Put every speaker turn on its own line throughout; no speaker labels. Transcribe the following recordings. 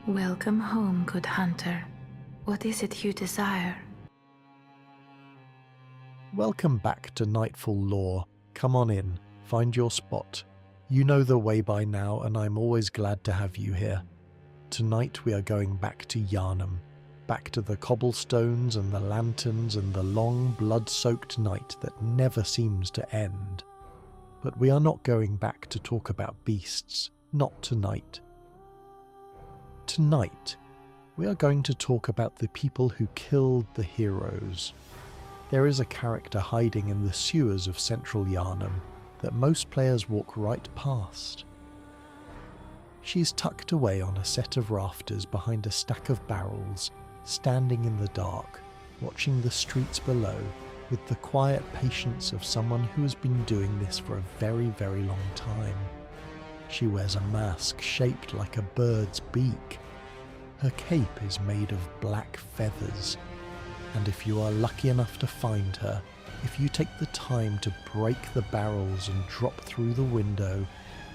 Welcome home, good hunter. What is it you desire?
Welcome back to Nightfall lore. Come on in, find your spot. You know the way by now, and I'm always glad to have you here. Tonight we are going back to Yharnam, back to the cobblestones and the lanterns and the long blood-soaked night that never seems to end. But we are not going back to talk about beasts, not tonight. Tonight, we are going to talk about the people who killed the heroes. There is a character hiding in the sewers of Central Yharnam that most players walk right past. She's tucked away on a set of rafters behind a stack of barrels, standing in the dark, watching the streets below with the quiet patience of someone who has been doing this for a very, very long time. She wears a mask shaped like a bird's beak. Her cape is made of black feathers, and if you are lucky enough to find her, if you take the time to break the barrels and drop through the window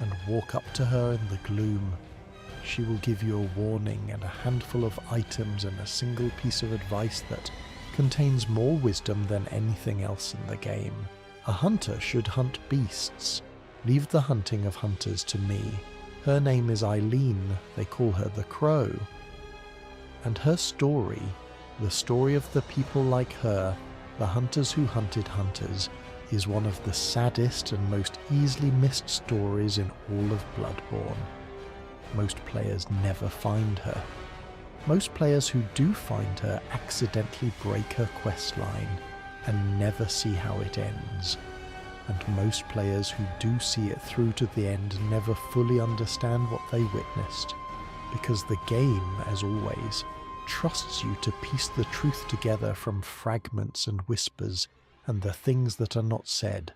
and walk up to her in the gloom, she will give you a warning and a handful of items and a single piece of advice that contains more wisdom than anything else in the game. A hunter should hunt beasts. Leave the hunting of hunters to me. Her name is Eileen, they call her the Crow. And her story, the story of the people like her, the hunters who hunted hunters, is one of the saddest and most easily missed stories in all of Bloodborne. Most players never find her. Most players who do find her accidentally break her questline and never see how it ends. And most players who do see it through to the end never fully understand what they witnessed, because the game, as always, trusts you to piece the truth together from fragments and whispers and the things that are not said.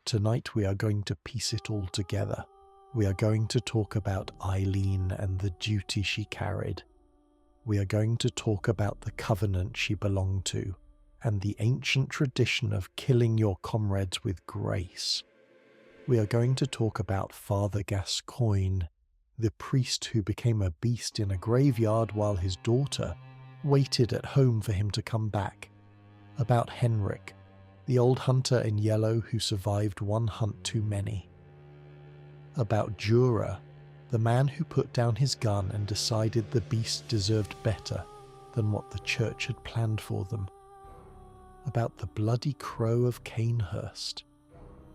Tonight we are going to piece it all together. We are going to talk about Eileen and the duty she carried. We are going to talk about the covenant she belonged to, and the ancient tradition of killing your comrades with grace. We are going to talk about Father Gascoigne, the priest who became a beast in a graveyard while his daughter waited at home for him to come back. About Henryk, the old hunter in yellow who survived one hunt too many. About Djura, the man who put down his gun and decided the beast deserved better than what the church had planned for them. About the Bloody Crow of Cainhurst,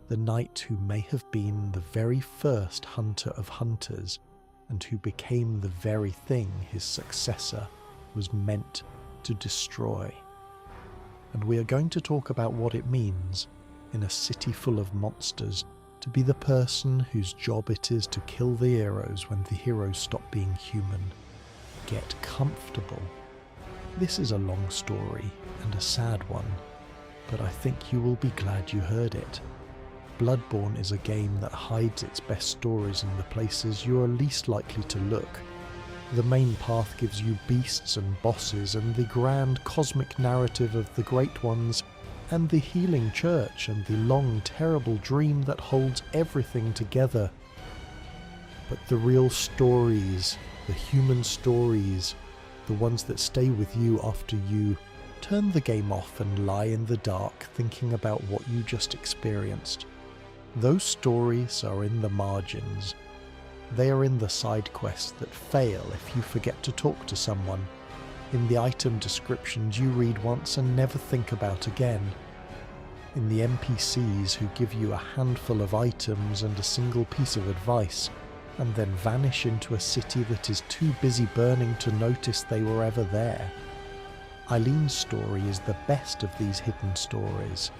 the knight who may have been the very first hunter of hunters and who became the very thing his successor was meant to destroy. And we are going to talk about what it means, in a city full of monsters, to be the person whose job it is to kill the heroes when the heroes stop being human. Get comfortable. This is a long story and a sad one, but I think you will be glad you heard it. Bloodborne is a game that hides its best stories in the places you are least likely to look. The main path gives you beasts and bosses and the grand cosmic narrative of the Great Ones and the healing church and the long terrible dream that holds everything together. But the real stories, the human stories, the ones that stay with you after you turn the game off and lie in the dark thinking about what you just experienced. Those stories are in the margins. They are in the side quests that fail if you forget to talk to someone, in the item descriptions you read once and never think about again, in the NPCs who give you a handful of items and a single piece of advice, and then vanish into a city that is too busy burning to notice they were ever there. Eileen's story is the best of these hidden stories,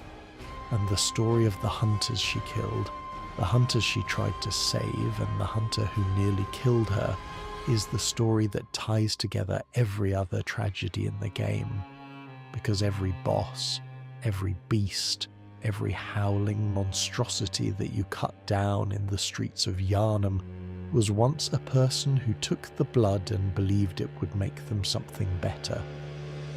and the story of the hunters she killed, the hunters she tried to save, and the hunter who nearly killed her, is the story that ties together every other tragedy in the game. Because every boss, every beast, every howling monstrosity that you cut down in the streets of Yharnam was once a person who took the blood and believed it would make them something better.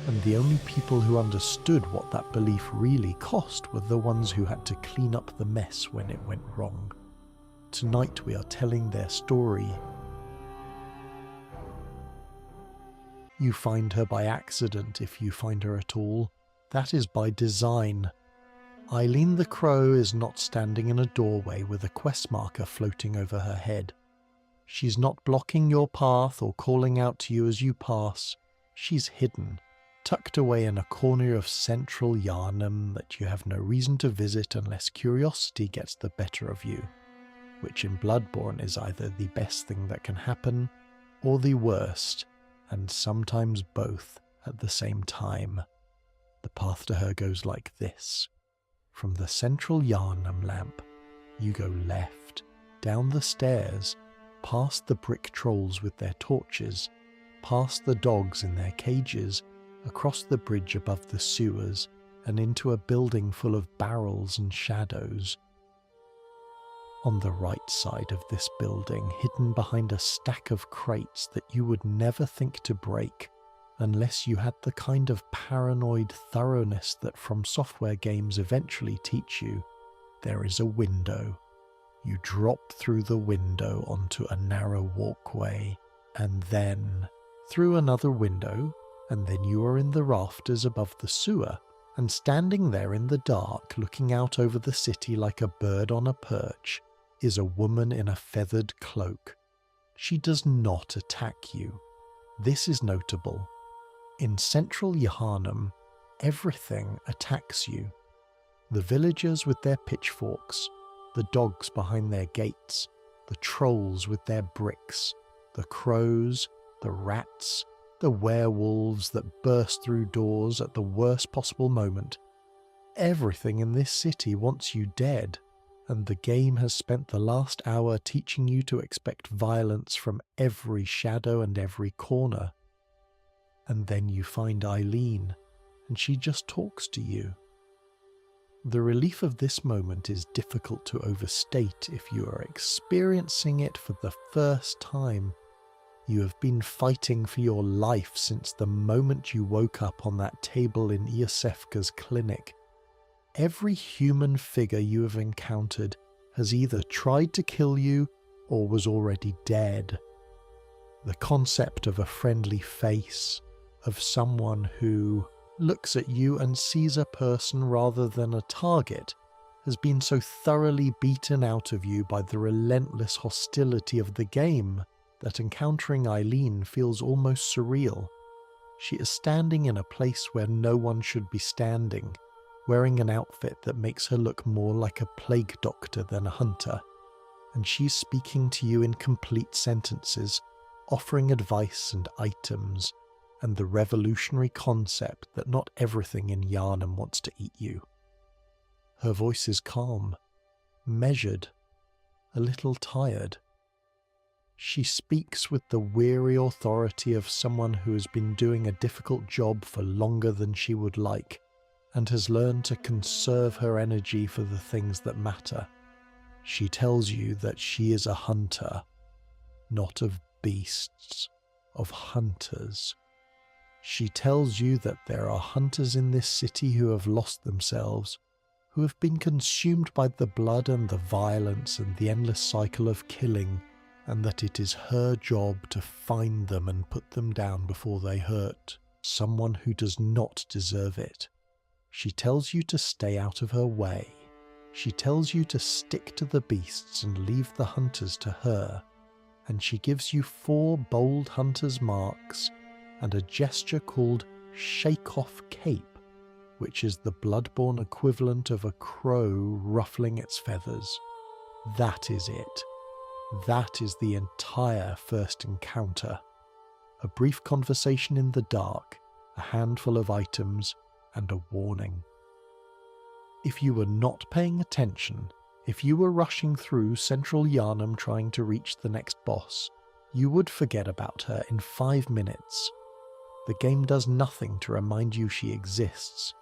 And the only people who understood what that belief really cost were the ones who had to clean up the mess when it went wrong. Tonight we are telling their story. You find her by accident if you find her at all. That is by design. Eileen the Crow is not standing in a doorway with a quest marker floating over her head. She's not blocking your path or calling out to you as you pass. She's hidden, tucked away in a corner of Central Yharnam that you have no reason to visit unless curiosity gets the better of you, which in Bloodborne is either the best thing that can happen or the worst, and sometimes both at the same time. The path to her goes like this. From the Central Yharnam lamp, you go left, down the stairs, past the brick trolls with their torches, past the dogs in their cages, across the bridge above the sewers, and into a building full of barrels and shadows. On the right side of this building, hidden behind a stack of crates that you would never think to break, unless you had the kind of paranoid thoroughness that FromSoftware games eventually teach you, there is a window. You drop through the window onto a narrow walkway, and then through another window, and then you are in the rafters above the sewer, and standing there in the dark, looking out over the city like a bird on a perch, is a woman in a feathered cloak. She does not attack you. This is notable. In Central Yharnam, everything attacks you. The villagers with their pitchforks, the dogs behind their gates, the trolls with their bricks, the crows, the rats, the werewolves that burst through doors at the worst possible moment. Everything in this city wants you dead, and the game has spent the last hour teaching you to expect violence from every shadow and every corner. And then you find Eileen, and she just talks to you. The relief of this moment is difficult to overstate if you are experiencing it for the first time. You have been fighting for your life since the moment you woke up on that table in Iosefka's clinic. Every human figure you have encountered has either tried to kill you or was already dead. The concept of a friendly face, of someone who looks at you and sees a person rather than a target, has been so thoroughly beaten out of you by the relentless hostility of the game that encountering Eileen feels almost surreal. She is standing in a place where no one should be standing, wearing an outfit that makes her look more like a plague doctor than a hunter, and she's speaking to you in complete sentences, offering advice and items, and the revolutionary concept that not everything in Yharnam wants to eat you. Her voice is calm, measured, a little tired. She speaks with the weary authority of someone who has been doing a difficult job for longer than she would like, and has learned to conserve her energy for the things that matter. She tells you that she is a hunter, not of beasts, of hunters. She tells you that there are hunters in this city who have lost themselves, who have been consumed by the blood and the violence and the endless cycle of killing, and that it is her job to find them and put them down before they hurt someone who does not deserve it. She tells you to stay out of her way. She tells you to stick to the beasts and leave the hunters to her, and she gives you 4 bold hunter's marks and a gesture called Shake Off Cape, which is the Bloodborne equivalent of a crow ruffling its feathers. That is it. That is the entire first encounter. A brief conversation in the dark, a handful of items, and a warning. If you were not paying attention, if you were rushing through Central Yharnam trying to reach the next boss, you would forget about her in 5 minutes. The game does nothing to remind you she exists.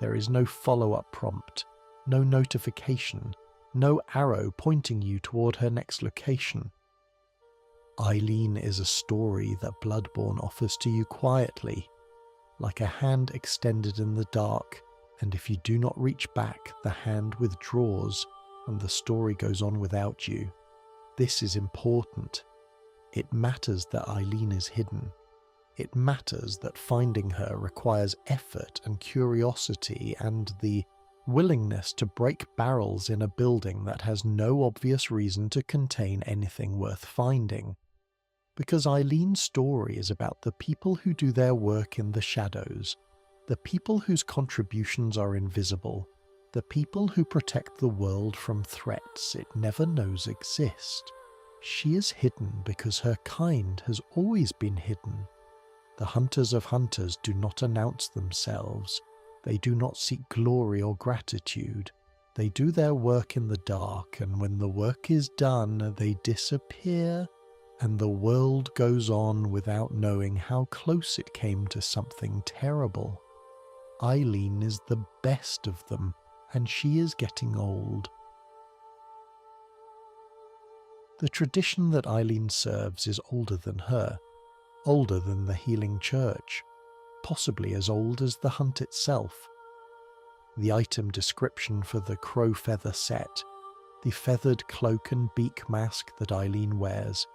There is no follow-up prompt, no notification, no arrow pointing you toward her next location. Eileen is a story that Bloodborne offers to you quietly, like a hand extended in the dark, and if you do not reach back, the hand withdraws and the story goes on without you. This is important. It matters that Eileen is hidden. It matters that finding her requires effort and curiosity and the willingness to break barrels in a building that has no obvious reason to contain anything worth finding. Because Eileen's story is about the people who do their work in the shadows, the people whose contributions are invisible, the people who protect the world from threats it never knows exist. She is hidden because her kind has always been hidden. The hunters of hunters do not announce themselves. They do not seek glory or gratitude. They do their work in the dark, and when the work is done, they disappear, and the world goes on without knowing how close it came to something terrible. Eileen is the best of them, and she is getting old. The tradition that Eileen serves is older than her, older than the healing church, possibly as old as the hunt itself. The item description for the crow feather set, the feathered cloak and beak mask that Eileen wears,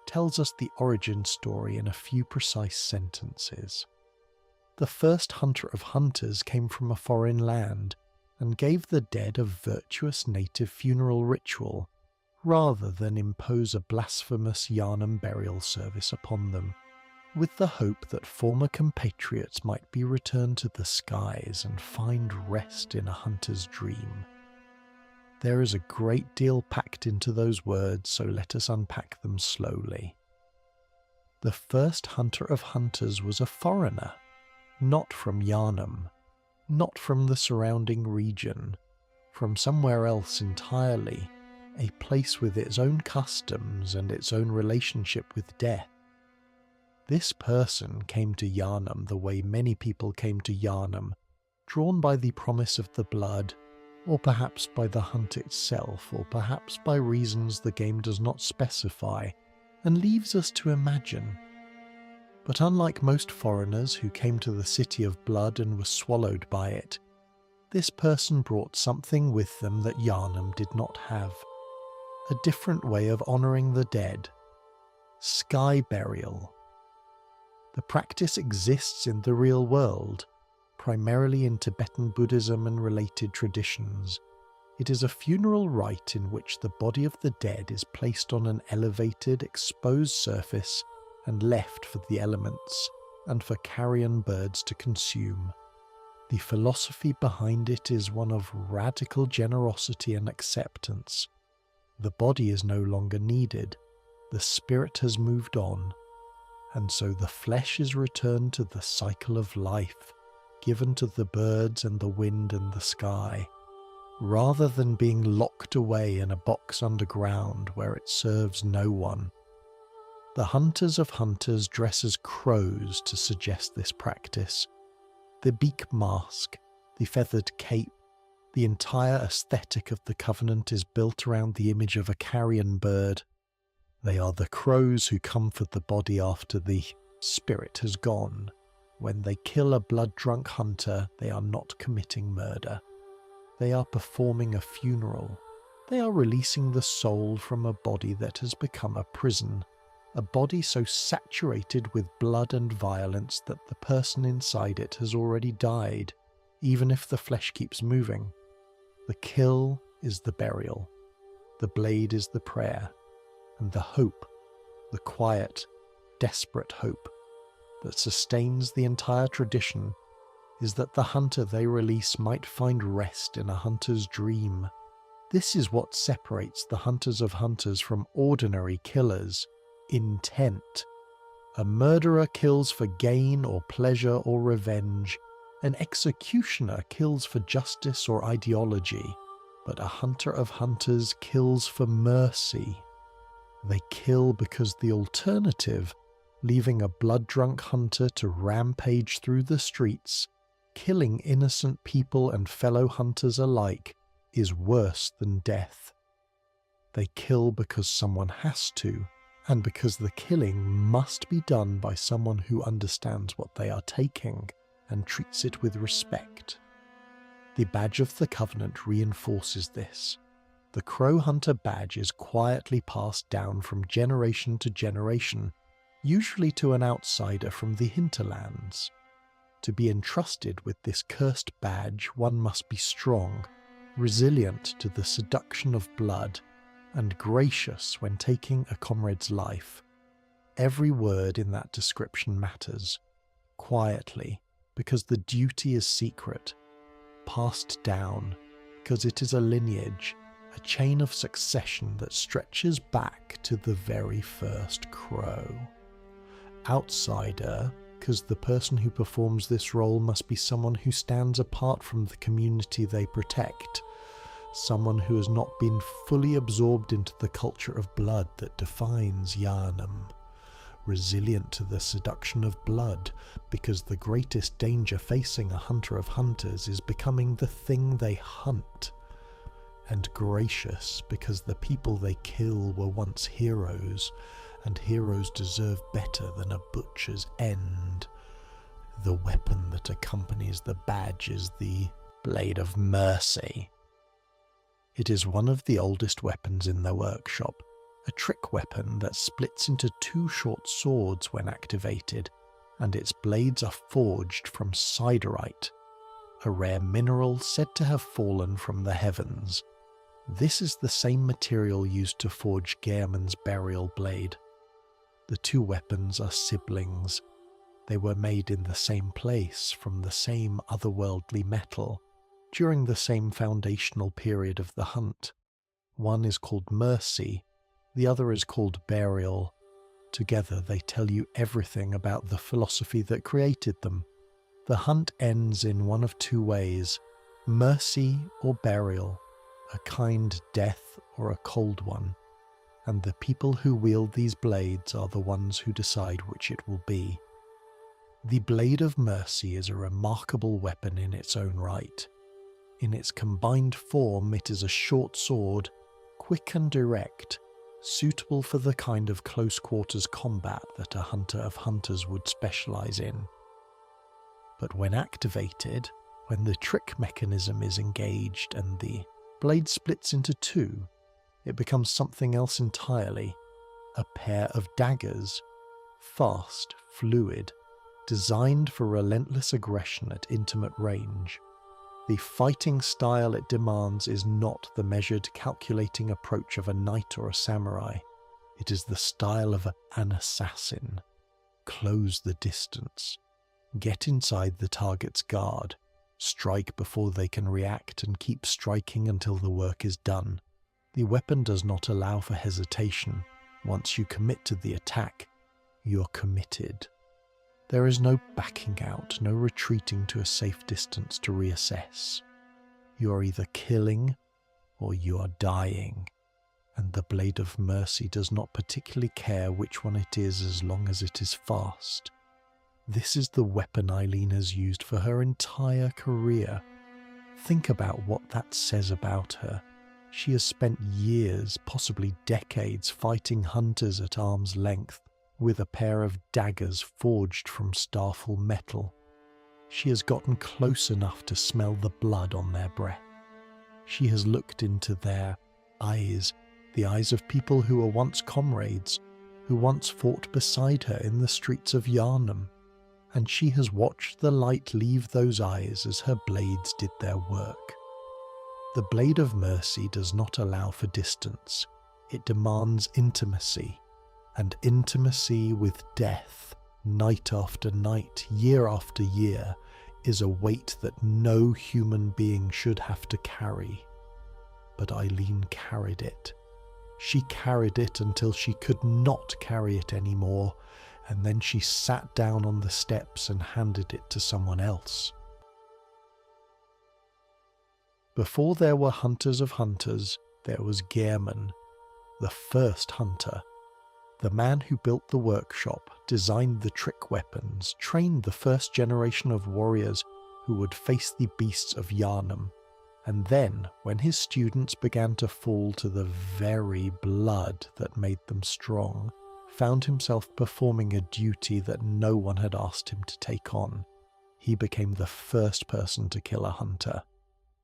tells us the origin story in a few precise sentences. The first hunter of hunters came from a foreign land and gave the dead a virtuous native funeral ritual, rather than impose a blasphemous Yharnam burial service upon them, with the hope that former compatriots might be returned to the skies and find rest in a hunter's dream. There is a great deal packed into those words, so let us unpack them slowly. The first hunter of hunters was a foreigner, not from Yharnam, not from the surrounding region, from somewhere else entirely, a place with its own customs and its own relationship with death. This person came to Yharnam the way many people came to Yharnam, drawn by the promise of the blood, or perhaps by the hunt itself, or perhaps by reasons the game does not specify, and leaves us to imagine. But unlike most foreigners who came to the city of blood and were swallowed by it, this person brought something with them that Yharnam did not have. A different way of honouring the dead. Sky burial. The practice exists in the real world, primarily in Tibetan Buddhism and related traditions. It is a funeral rite in which the body of the dead is placed on an elevated, exposed surface and left for the elements and for carrion birds to consume. The philosophy behind it is one of radical generosity and acceptance. The body is no longer needed, the spirit has moved on, and so the flesh is returned to the cycle of life, given to the birds and the wind and the sky, rather than being locked away in a box underground where it serves no one. The hunters of hunters dress as crows to suggest this practice. The beak mask, the feathered cape, the entire aesthetic of the Covenant is built around the image of a carrion bird. They are the crows who comfort the body after the spirit has gone. When they kill a blood-drunk hunter, they are not committing murder. They are performing a funeral. They are releasing the soul from a body that has become a prison, a body so saturated with blood and violence that the person inside it has already died, even if the flesh keeps moving. The kill is the burial, the blade is the prayer, and the hope, the quiet, desperate hope that sustains the entire tradition is that the hunter they release might find rest in a hunter's dream. This is what separates the hunters of hunters from ordinary killers: intent. A murderer kills for gain or pleasure or revenge. An executioner kills for justice or ideology, but a hunter of hunters kills for mercy. They kill because the alternative, leaving a blood-drunk hunter to rampage through the streets, killing innocent people and fellow hunters alike, is worse than death. They kill because someone has to, and because the killing must be done by someone who understands what they are taking and treats it with respect. The badge of the Covenant reinforces this. The Crow Hunter badge is quietly passed down from generation to generation, usually to an outsider from the hinterlands. To be entrusted with this cursed badge, one must be strong, resilient to the seduction of blood, and gracious when taking a comrade's life. Every word in that description matters, quietly, because the duty is secret, passed down, because it is a lineage, a chain of succession that stretches back to the very first crow. Outsider, because the person who performs this role must be someone who stands apart from the community they protect, someone who has not been fully absorbed into the culture of blood that defines Yharnam, resilient to the seduction of blood, because the greatest danger facing a hunter of hunters is becoming the thing they hunt, and gracious because the people they kill were once heroes, and heroes deserve better than a butcher's end. The weapon that accompanies the badge is the Blade of Mercy. It is one of the oldest weapons in the workshop, a trick weapon that splits into two short swords when activated, and its blades are forged from siderite, a rare mineral said to have fallen from the heavens. This is the same material used to forge Gehrman's burial blade. The two weapons are siblings. They were made in the same place from the same otherworldly metal, during the same foundational period of the hunt. One is called Mercy, the other is called Burial. Together they tell you everything about the philosophy that created them. The hunt ends in one of two ways, mercy or burial, a kind death or a cold one, and the people who wield these blades are the ones who decide which it will be. The Blade of Mercy is a remarkable weapon in its own right. In its combined form, it is a short sword, quick and direct, suitable for the kind of close-quarters combat that a hunter of hunters would specialize in. But when activated, when the trick mechanism is engaged and the blade splits into two, it becomes something else entirely, a pair of daggers, fast, fluid, designed for relentless aggression at intimate range. The fighting style it demands is not the measured, calculating approach of a knight or a samurai. It is the style of an assassin. Close the distance. Get inside the target's guard. Strike before they can react and keep striking until the work is done. The weapon does not allow for hesitation. Once you commit to the attack, you're committed. There is no backing out, no retreating to a safe distance to reassess. You are either killing or you are dying, and the Blade of Mercy does not particularly care which one it is as long as it is fast. This is the weapon Eileen has used for her entire career. Think about what that says about her. She has spent years, possibly decades, fighting hunters at arm's length with a pair of daggers forged from starful metal. She has gotten close enough to smell the blood on their breath. She has looked into their eyes, the eyes of people who were once comrades, who once fought beside her in the streets of Yharnam, and she has watched the light leave those eyes as her blades did their work. The Blade of Mercy does not allow for distance. It demands intimacy, and intimacy with death, night after night, year after year, is a weight that no human being should have to carry. But Eileen carried it. She carried it until she could not carry it anymore, and then she sat down on the steps and handed it to someone else. Before there were hunters of hunters, there was Gehrman, the first hunter. The man who built the workshop, designed the trick weapons, trained the first generation of warriors who would face the beasts of Yharnam, and then, when his students began to fall to the very blood that made them strong, found himself performing a duty that no one had asked him to take on. He became the first person to kill a hunter.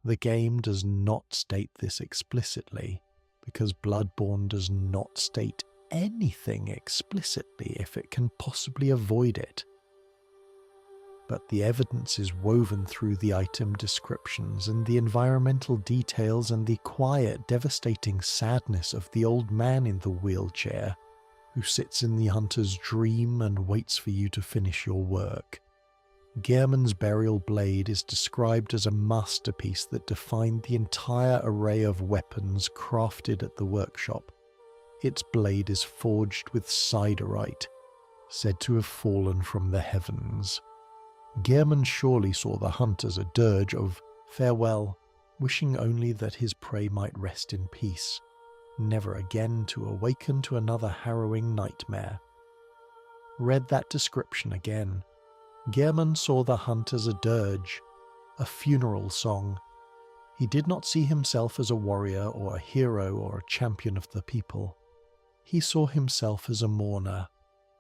The game does not state this explicitly, because Bloodborne does not state anything explicitly if it can possibly avoid it. But the evidence is woven through the item descriptions and the environmental details and the quiet, devastating sadness of the old man in the wheelchair who sits in the hunter's dream and waits for you to finish your work. Gehrman's burial blade is described as a masterpiece that defined the entire array of weapons crafted at the workshop. Its blade is forged with siderite, said to have fallen from the heavens. Gehrman surely saw the hunt as a dirge of farewell, wishing only that his prey might rest in peace, never again to awaken to another harrowing nightmare. Read that description again. Gehrman saw the hunt as a dirge, a funeral song. He did not see himself as a warrior or a hero or a champion of the people. He saw himself as a mourner.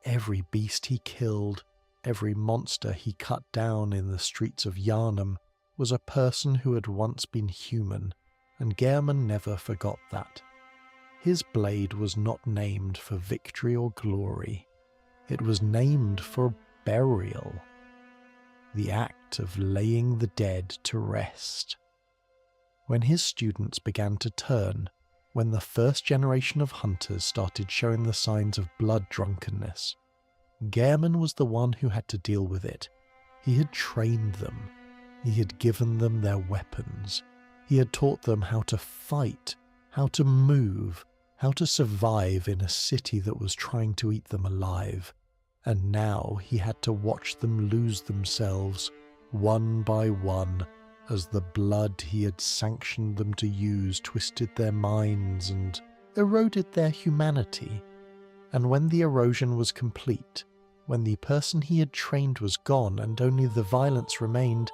Every beast he killed, every monster he cut down in the streets of Yharnam was a person who had once been human, and Gehrman never forgot that. His blade was not named for victory or glory. It was named for burial. The act of laying the dead to rest. When his students began to turn, when the first generation of hunters started showing the signs of blood-drunkenness, Gehrman was the one who had to deal with it. He had trained them. He had given them their weapons. He had taught them how to fight, how to move, how to survive in a city that was trying to eat them alive. And now he had to watch them lose themselves, one by one, as the blood he had sanctioned them to use twisted their minds and eroded their humanity. And when the erosion was complete, when the person he had trained was gone and only the violence remained,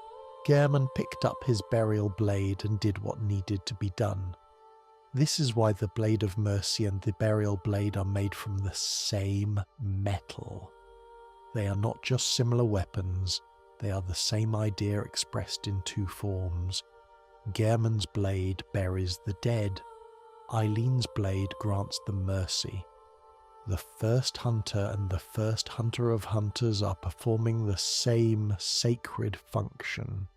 Gehrman picked up his burial blade and did what needed to be done. This is why the Blade of Mercy and the burial blade are made from the same metal. They are not just similar weapons, they are the same idea expressed in two forms. Gehrman's blade buries the dead. Eileen's blade grants them mercy. The first hunter and the first hunter of hunters are performing the same sacred function.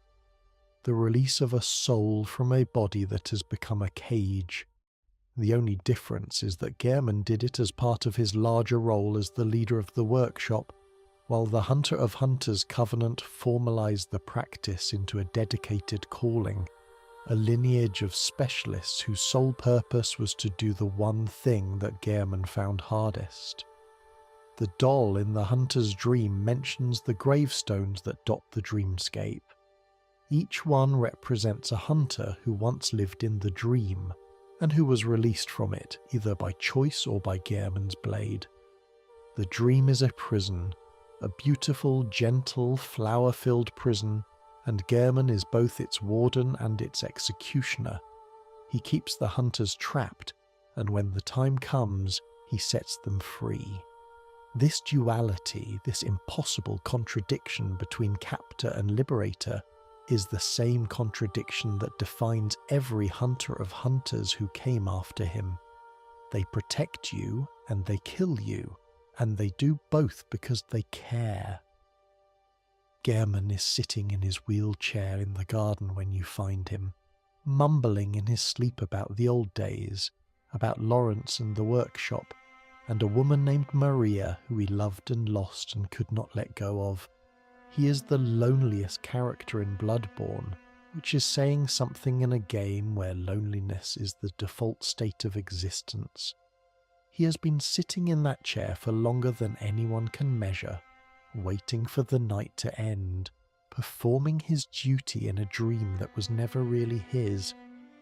The release of a soul from a body that has become a cage. The only difference is that Gehrman did it as part of his larger role as the leader of the workshop, while the Hunter of Hunters Covenant formalized the practice into a dedicated calling, a lineage of specialists whose sole purpose was to do the one thing that Gehrman found hardest. The doll in the hunter's dream mentions the gravestones that dot the dreamscape. Each one represents a hunter who once lived in the dream, and who was released from it either by choice or by Gehrman's blade. The dream is a prison, a beautiful, gentle, flower-filled prison, and Gehrman is both its warden and its executioner. He keeps the hunters trapped, and when the time comes, he sets them free. This duality, this impossible contradiction between captor and liberator, is the same contradiction that defines every hunter of hunters who came after him. They protect you and they kill you, and they do both because they care. Gehrman is sitting in his wheelchair in the garden when you find him, mumbling in his sleep about the old days, about Lawrence and the workshop, and a woman named Maria who he loved and lost and could not let go of. He is the loneliest character in Bloodborne, which is saying something in a game where loneliness is the default state of existence. He has been sitting in that chair for longer than anyone can measure, waiting for the night to end, performing his duty in a dream that was never really his,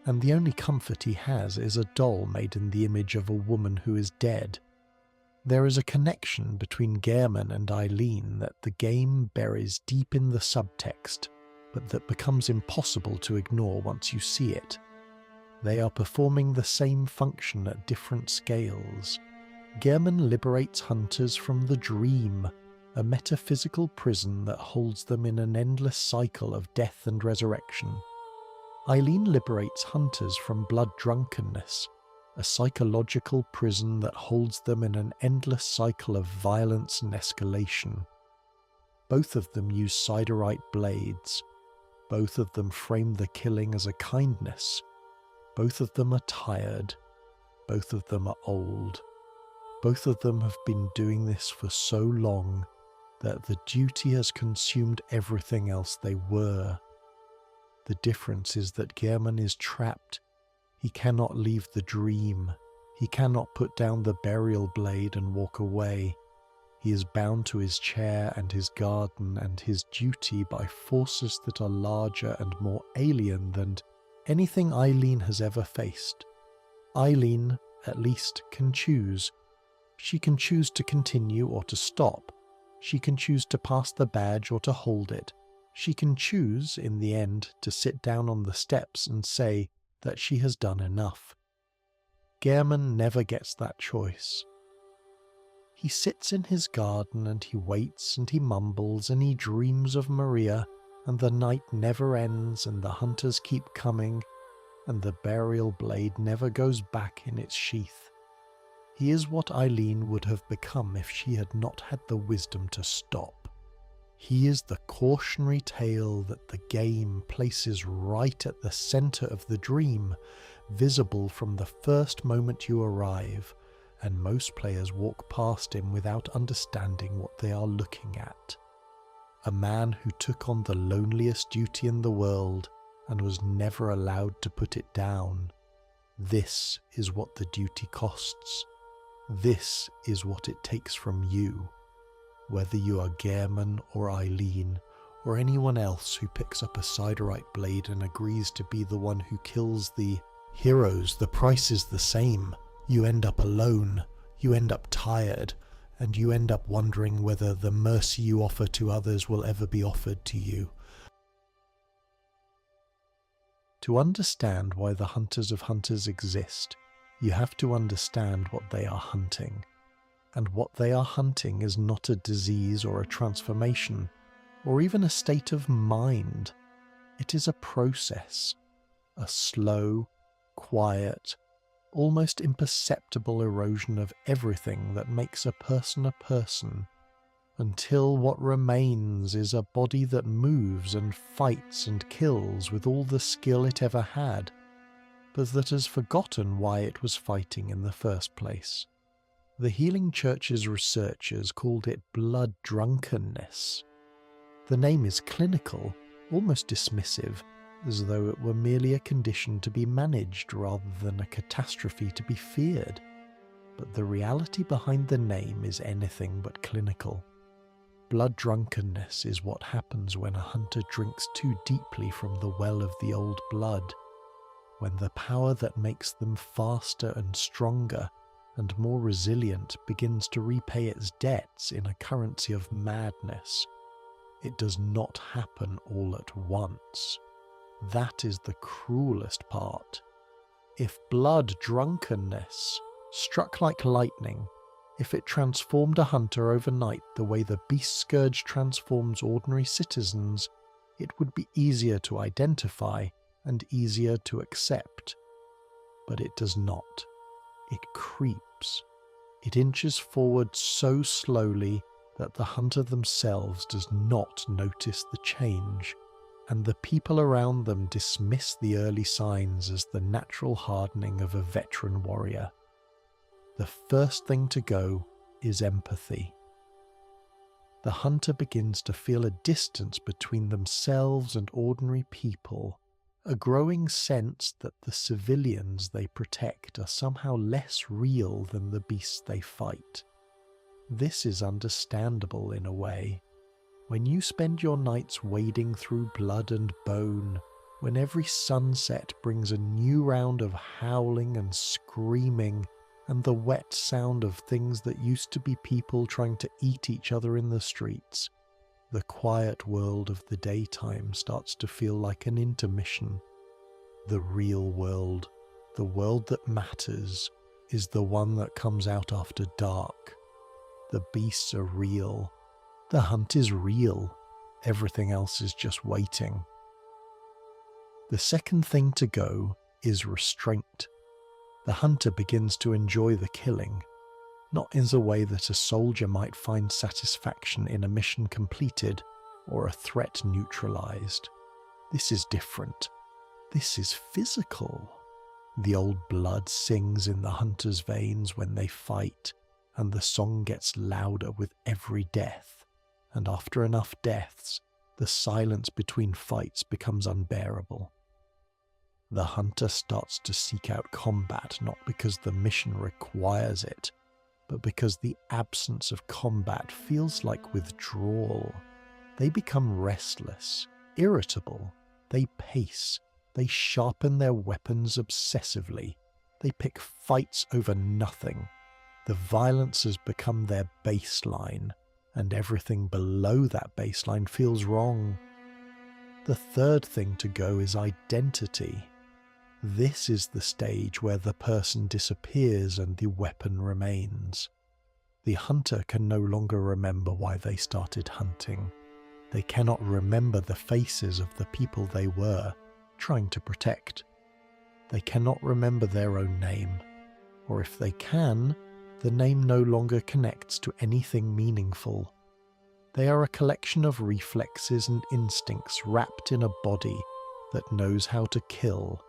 and the only comfort he has is a doll made in the image of a woman who is dead. There is a connection between Gehrman and Eileen that the game buries deep in the subtext, but that becomes impossible to ignore once you see it. They are performing the same function at different scales. Gehrman liberates hunters from the dream, a metaphysical prison that holds them in an endless cycle of death and resurrection. Eileen liberates hunters from blood-drunkenness, a psychological prison that holds them in an endless cycle of violence and escalation. Both of them use siderite blades. Both of them frame the killing as a kindness. Both of them are tired. Both of them are old. Both of them have been doing this for so long that the duty has consumed everything else they were. The difference is that Gehrman is trapped. He cannot leave the dream. He cannot put down the burial blade and walk away. He is bound to his chair and his garden and his duty by forces that are larger and more alien than anything Eileen has ever faced. Eileen, at least, can choose. She can choose to continue or to stop. She can choose to pass the badge or to hold it. She can choose, in the end, to sit down on the steps and say that she has done enough. Gehrman never gets that choice. He sits in his garden and he waits and he mumbles and he dreams of Maria, and the night never ends and the hunters keep coming and the burial blade never goes back in its sheath. He is what Eileen would have become if she had not had the wisdom to stop. He is the cautionary tale that the game places right at the centre of the dream, visible from the first moment you arrive, and most players walk past him without understanding what they are looking at. A man who took on the loneliest duty in the world and was never allowed to put it down. This is what the duty costs. This is what it takes from you. Whether you are Gehrman or Eileen, or anyone else who picks up a siderite blade and agrees to be the one who kills the heroes, the price is the same. You end up alone, you end up tired, and you end up wondering whether the mercy you offer to others will ever be offered to you. To understand why the Hunters of Hunters exist, you have to understand what they are hunting. And what they are hunting is not a disease or a transformation, or even a state of mind. It is a process, a slow, quiet, almost imperceptible erosion of everything that makes a person, until what remains is a body that moves and fights and kills with all the skill it ever had, but that has forgotten why it was fighting in the first place. The Healing Church's researchers called it Blood-Drunkenness. The name is clinical, almost dismissive, as though it were merely a condition to be managed rather than a catastrophe to be feared. But the reality behind the name is anything but clinical. Blood-drunkenness is what happens when a hunter drinks too deeply from the well of the old blood, when the power that makes them faster and stronger and more resilient begins to repay its debts in a currency of madness. It does not happen all at once. That is the cruelest part. If blood-drunkenness struck like lightning, if it transformed a hunter overnight the way the beast scourge transforms ordinary citizens, it would be easier to identify and easier to accept. But it does not. It creeps. It inches forward so slowly that the hunter themselves does not notice the change, and the people around them dismiss the early signs as the natural hardening of a veteran warrior. The first thing to go is empathy. The hunter begins to feel a distance between themselves and ordinary people, a growing sense that the civilians they protect are somehow less real than the beasts they fight. This is understandable in a way. When you spend your nights wading through blood and bone, when every sunset brings a new round of howling and screaming, and the wet sound of things that used to be people trying to eat each other in the streets, the quiet world of the daytime starts to feel like an intermission. The real world, the world that matters, is the one that comes out after dark. The beasts are real. The hunt is real. Everything else is just waiting. The second thing to go is restraint. The hunter begins to enjoy the killing, not in the way that a soldier might find satisfaction in a mission completed or a threat neutralized. This is different. This is physical. The old blood sings in the hunter's veins when they fight, and the song gets louder with every death. And after enough deaths, the silence between fights becomes unbearable. The hunter starts to seek out combat not because the mission requires it, but because the absence of combat feels like withdrawal. They become restless, irritable, they pace, they sharpen their weapons obsessively, they pick fights over nothing. The violence has become their baseline, and everything below that baseline feels wrong. The third thing to go is identity. This is the stage where the person disappears and the weapon remains. The hunter can no longer remember why they started hunting. They cannot remember the faces of the people they were trying to protect. They cannot remember their own name, or if they can, the name no longer connects to anything meaningful. They are a collection of reflexes and instincts wrapped in a body that knows how to kill,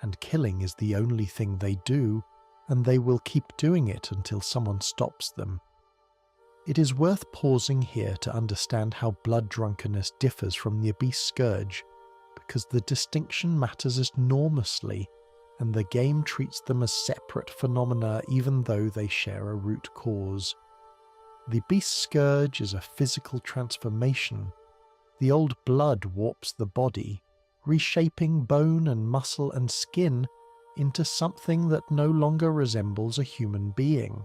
and killing is the only thing they do, and they will keep doing it until someone stops them. It is worth pausing here to understand how blood-drunkenness differs from the Abyss Scourge, because the distinction matters enormously, and the game treats them as separate phenomena even though they share a root cause. The Abyss Scourge is a physical transformation. The old blood warps the body, reshaping bone and muscle and skin into something that no longer resembles a human being.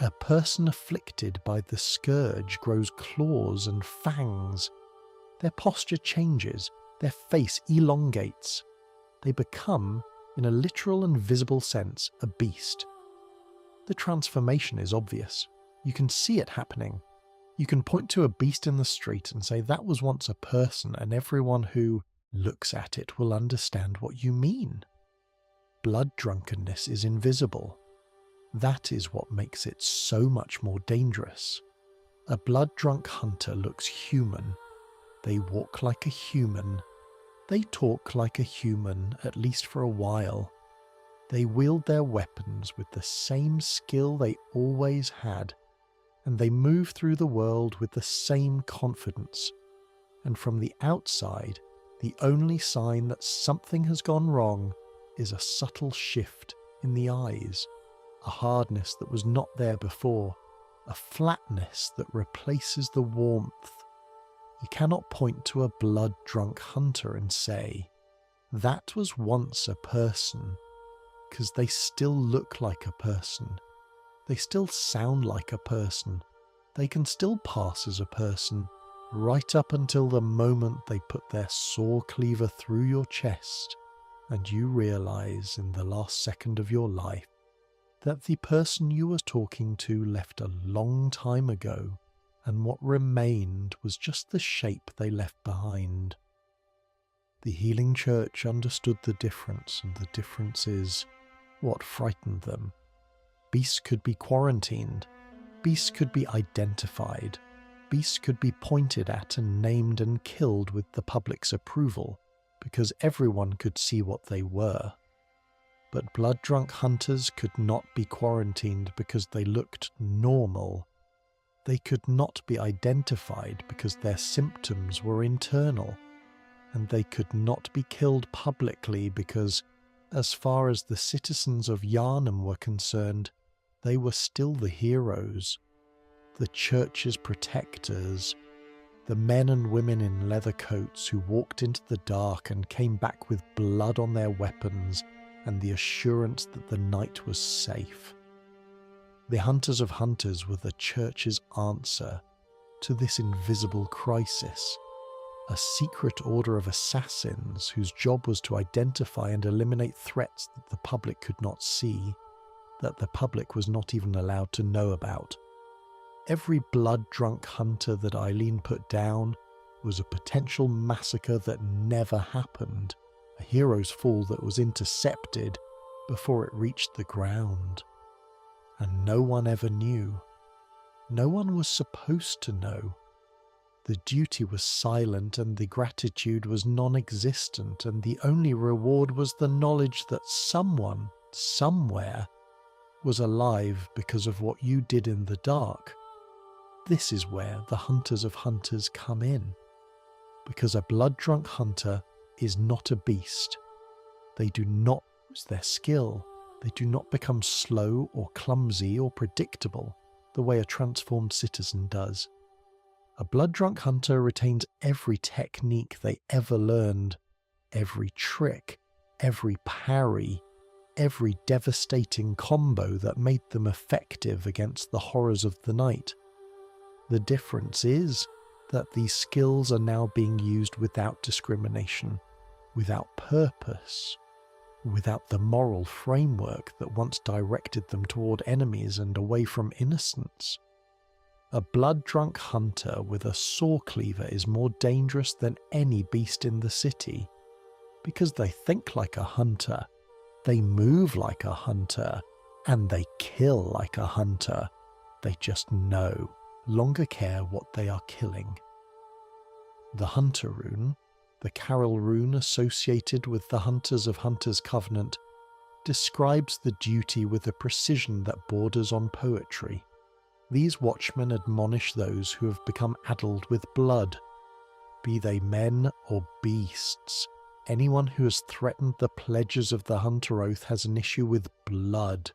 A person afflicted by the scourge grows claws and fangs. Their posture changes, their face elongates. They become, in a literal and visible sense, a beast. The transformation is obvious. You can see it happening. You can point to a beast in the street and say that was once a person, and everyone who looks at it will understand what you mean. Blood-drunkenness is invisible. That is what makes it so much more dangerous. A blood-drunk hunter looks human. They walk like a human. They talk like a human, at least for a while. They wield their weapons with the same skill they always had, and they move through the world with the same confidence. And from the outside, the only sign that something has gone wrong is a subtle shift in the eyes, a hardness that was not there before, a flatness that replaces the warmth. You cannot point to a blood-drunk hunter and say, that was once a person, because they still look like a person. They still sound like a person. They can still pass as a person, right up until the moment they put their saw cleaver through your chest, and you realize in the last second of your life that the person you were talking to left a long time ago, and what remained was just the shape they left behind. The Healing Church understood the difference, and the difference is what frightened them. Beasts could be quarantined. Beasts could be identified. Beasts could be pointed at and named and killed with the public's approval, because everyone could see what they were. But blood-drunk hunters could not be quarantined because they looked normal. They could not be identified because their symptoms were internal. And they could not be killed publicly because, as far as the citizens of Yharnam were concerned, they were still the heroes, the church's protectors, the men and women in leather coats who walked into the dark and came back with blood on their weapons and the assurance that the night was safe. The Hunters of Hunters were the church's answer to this invisible crisis, a secret order of assassins whose job was to identify and eliminate threats that the public could not see, that the public was not even allowed to know about. Every blood-drunk hunter that Eileen put down was a potential massacre that never happened, a hero's fall that was intercepted, before it reached the ground. And no one ever knew. No one was supposed to know. The duty was silent and the gratitude was non-existent, and the only reward was the knowledge that someone, somewhere, was alive because of what you did in the dark. This is where the hunters of hunters come in. Because a blood-drunk hunter is not a beast. They do not lose their skill. They do not become slow or clumsy or predictable the way a transformed citizen does. A blood-drunk hunter retains every technique they ever learned, every trick, every parry, every devastating combo that made them effective against the horrors of the night. The difference is that these skills are now being used without discrimination, without purpose, without the moral framework that once directed them toward enemies and away from innocence. A blood-drunk hunter with a saw cleaver is more dangerous than any beast in the city, because they think like a hunter, they move like a hunter, and they kill like a hunter. They just no longer care what they are killing. The Hunter rune, the Carol rune associated with the Hunters of Hunter's Covenant, describes the duty with a precision that borders on poetry. These watchmen admonish those who have become addled with blood, be they men or beasts. Anyone who has threatened the pledges of the Hunter Oath has an issue with blood.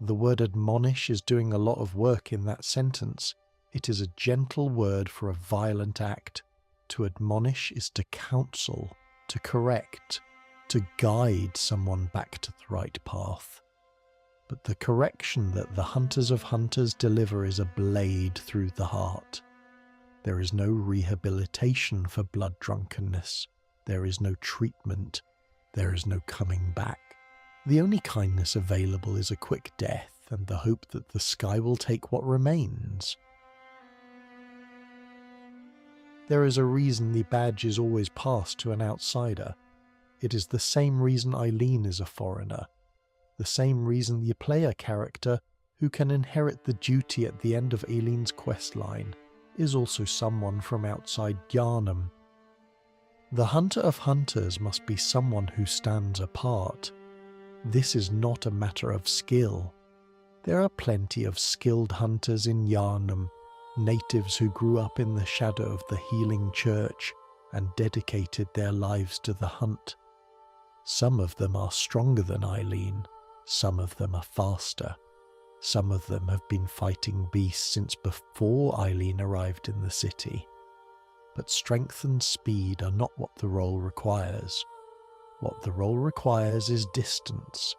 The word admonish is doing a lot of work in that sentence. It is a gentle word for a violent act. To admonish is to counsel, to correct, to guide someone back to the right path. But the correction that the Hunters of Hunters deliver is a blade through the heart. There is no rehabilitation for blood-drunkenness. There is no treatment. There is no coming back. The only kindness available is a quick death and the hope that the sky will take what remains. There is a reason the badge is always passed to an outsider. It is the same reason Eileen is a foreigner. The same reason the player character, who can inherit the duty at the end of Eileen's questline, is also someone from outside Yharnam. The Hunter of Hunters must be someone who stands apart. This is not a matter of skill. There are plenty of skilled hunters in Yharnam, natives who grew up in the shadow of the healing church and dedicated their lives to the hunt. Some of them are stronger than Eileen, some of them are faster. Some of them have been fighting beasts since before Eileen arrived in the city. But strength and speed are not what the role requires. What the role requires is distance,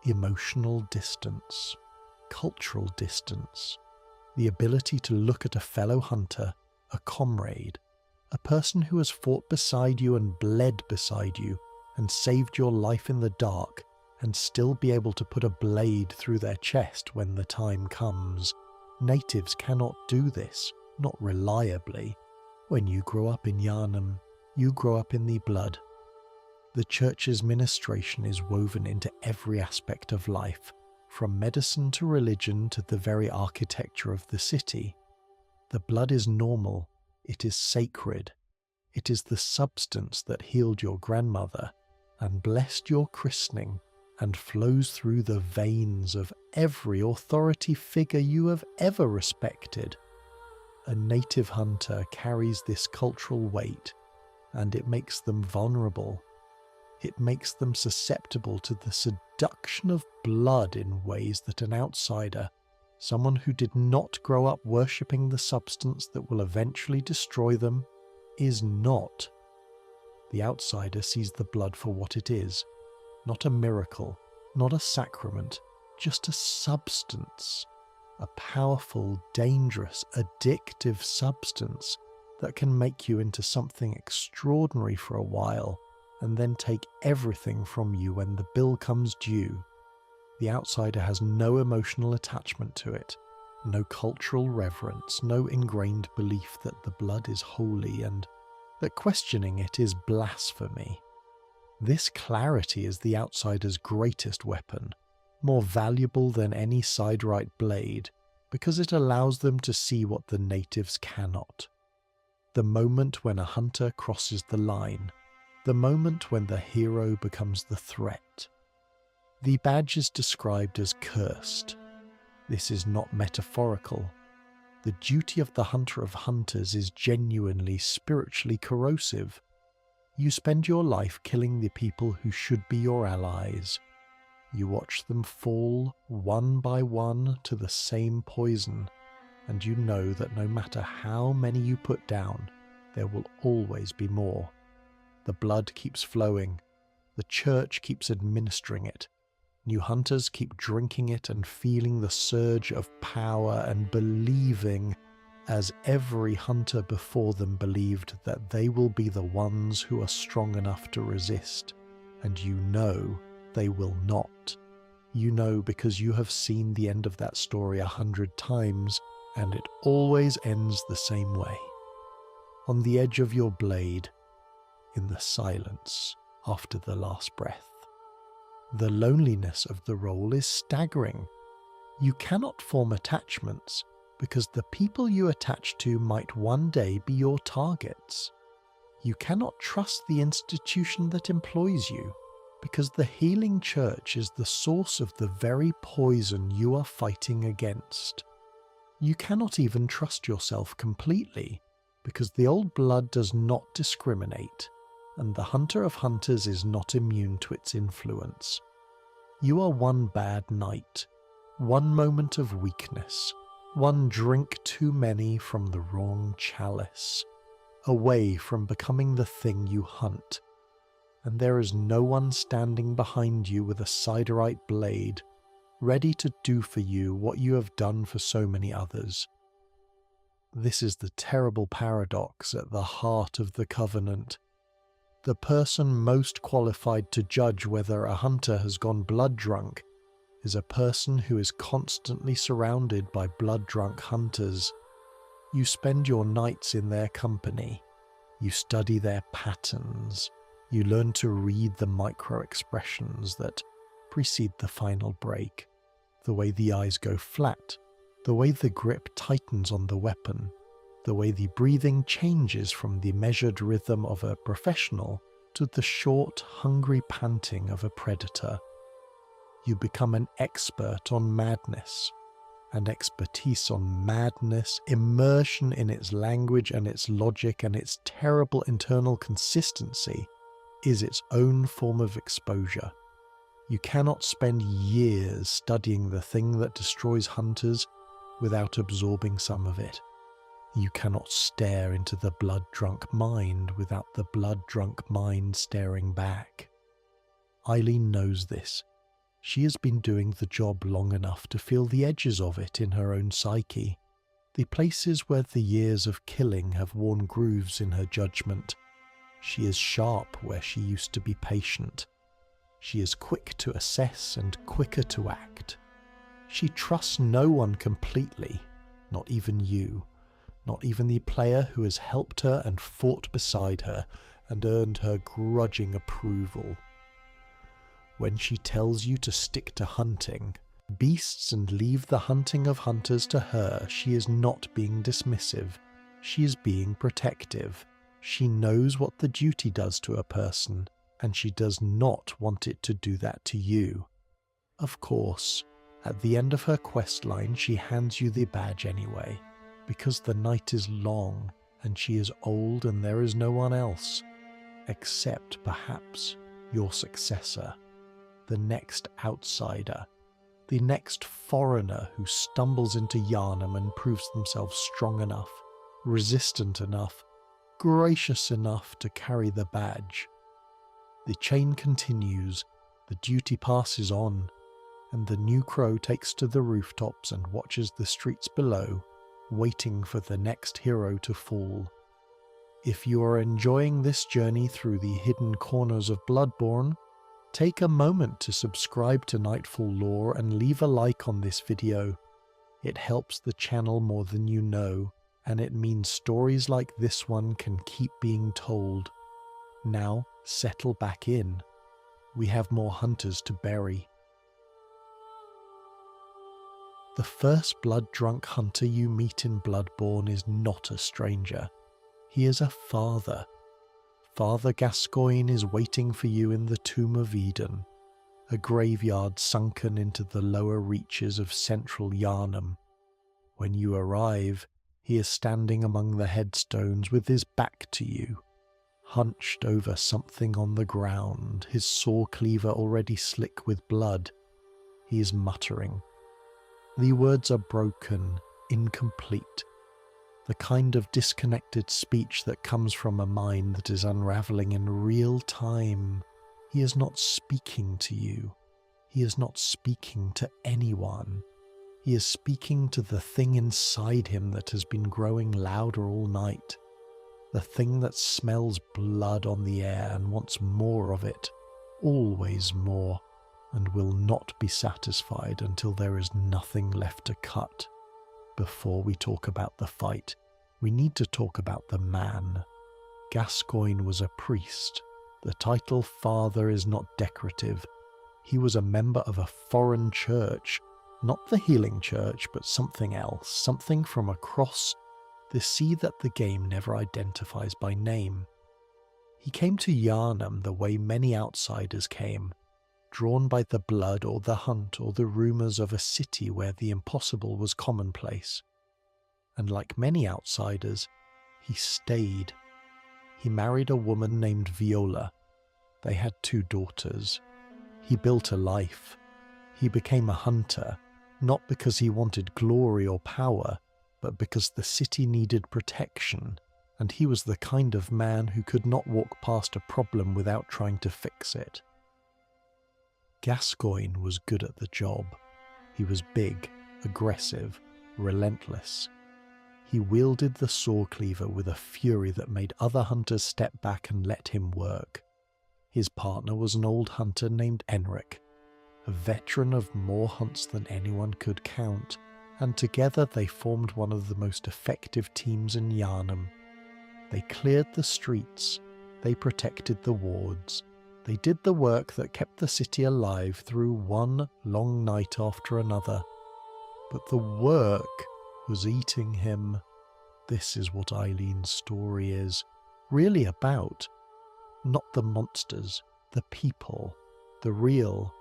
emotional distance, cultural distance, the ability to look at a fellow hunter, a comrade, a person who has fought beside you and bled beside you and saved your life in the dark, and still be able to put a blade through their chest when the time comes. Natives cannot do this, not reliably. When you grow up in Yharnam, you grow up in the blood. The church's ministration is woven into every aspect of life, from medicine to religion to the very architecture of the city. The blood is normal, it is sacred. It is the substance that healed your grandmother and blessed your christening, and flows through the veins of every authority figure you have ever respected. A native hunter carries this cultural weight, and it makes them vulnerable. It makes them susceptible to the seduction of blood in ways that an outsider, someone who did not grow up worshipping the substance that will eventually destroy them, is not. The outsider sees the blood for what it is. Not a miracle, not a sacrament, just a substance, a powerful, dangerous, addictive substance that can make you into something extraordinary for a while and then take everything from you when the bill comes due. The outsider has no emotional attachment to it, no cultural reverence, no ingrained belief that the blood is holy and that questioning it is blasphemy. This clarity is the outsider's greatest weapon, more valuable than any siderite blade, because it allows them to see what the natives cannot. The moment when a hunter crosses the line, the moment when the hero becomes the threat. The badge is described as cursed. This is not metaphorical. The duty of the hunter of hunters is genuinely spiritually corrosive. You spend your life killing the people who should be your allies. You watch them fall one by one to the same poison, and you know that no matter how many you put down, there will always be more. The blood keeps flowing. The church keeps administering it. New hunters keep drinking it and feeling the surge of power and believing, as every hunter before them believed, that they will be the ones who are strong enough to resist. And you know they will not. You know because you have seen the end of that story 100 times, and it always ends the same way. On the edge of your blade, in the silence after the last breath. The loneliness of the role is staggering. You cannot form attachments because the people you attach to might one day be your targets. You cannot trust the institution that employs you because the healing church is the source of the very poison you are fighting against. You cannot even trust yourself completely because the old blood does not discriminate, and the hunter of hunters is not immune to its influence. You are one bad night, one moment of weakness, one drink too many from the wrong chalice, away from becoming the thing you hunt, and there is no one standing behind you with a siderite blade, ready to do for you what you have done for so many others. This is the terrible paradox at the heart of the Covenant. The person most qualified to judge whether a hunter has gone blood-drunk is a person who is constantly surrounded by blood-drunk hunters. You spend your nights in their company. You study their patterns. You learn to read the micro-expressions that precede the final break, the way the eyes go flat, the way the grip tightens on the weapon, the way the breathing changes from the measured rhythm of a professional to the short, hungry panting of a predator. You become an expert on madness, and expertise on madness, immersion in its language and its logic and its terrible internal consistency is its own form of exposure. You cannot spend years studying the thing that destroys hunters without absorbing some of it. You cannot stare into the blood-drunk mind without the blood-drunk mind staring back. Eileen knows this. She has been doing the job long enough to feel the edges of it in her own psyche, the places where the years of killing have worn grooves in her judgment. She is sharp where she used to be patient. She is quick to assess and quicker to act. She trusts no one completely, not even you, not even the player who has helped her and fought beside her and earned her grudging approval. When she tells you to stick to hunting beasts and leave the hunting of hunters to her, she is not being dismissive. She is being protective. She knows what the duty does to a person, and she does not want it to do that to you. Of course, at the end of her quest line, she hands you the badge anyway, because the night is long, and she is old and there is no one else, except perhaps your successor, the next outsider, the next foreigner who stumbles into Yharnam and proves themselves strong enough, resistant enough, gracious enough to carry the badge. The chain continues, the duty passes on, and the new crow takes to the rooftops and watches the streets below, waiting for the next hero to fall. If you are enjoying this journey through the hidden corners of Bloodborne, take a moment to subscribe to Nightfall lore and leave a like on this video. It helps the channel more than you know, and it means stories like this one can keep being told. Now settle back in. We have more hunters to bury. The first blood-drunk hunter you meet in Bloodborne is not a stranger. He is a father. Father Gascoigne is waiting for you in the Tomb of Eden, a graveyard sunken into the lower reaches of Central Yharnam. When you arrive, he is standing among the headstones with his back to you, hunched over something on the ground, his saw cleaver already slick with blood. He is muttering. The words are broken, incomplete, the kind of disconnected speech that comes from a mind that is unravelling in real time. He is not speaking to you. He is not speaking to anyone. He is speaking to the thing inside him that has been growing louder all night, the thing that smells blood on the air and wants more of it, always more, and will not be satisfied until there is nothing left to cut. Before we talk about the fight, we need to talk about the man. Gascoigne was a priest. The title father is not decorative. He was a member of a foreign church, not the healing church, but something else, something from across the sea that the game never identifies by name. He came to Yharnam the way many outsiders came, drawn by the blood or the hunt or the rumours of a city where the impossible was commonplace. And like many outsiders, he stayed. He married a woman named Viola. They had 2 daughters. He built a life. He became a hunter, not because he wanted glory or power, but because the city needed protection, and he was the kind of man who could not walk past a problem without trying to fix it. Gascoigne was good at the job. He was big, aggressive, relentless. He wielded the saw cleaver with a fury that made other hunters step back and let him work. His partner was an old hunter named Henryk, a veteran of more hunts than anyone could count, and together they formed one of the most effective teams in Yharnam. They cleared the streets, they protected the wards, they did the work that kept the city alive through one long night after another. But the work was eating him. This is what Eileen's story is really about. Not the monsters, the people, the real,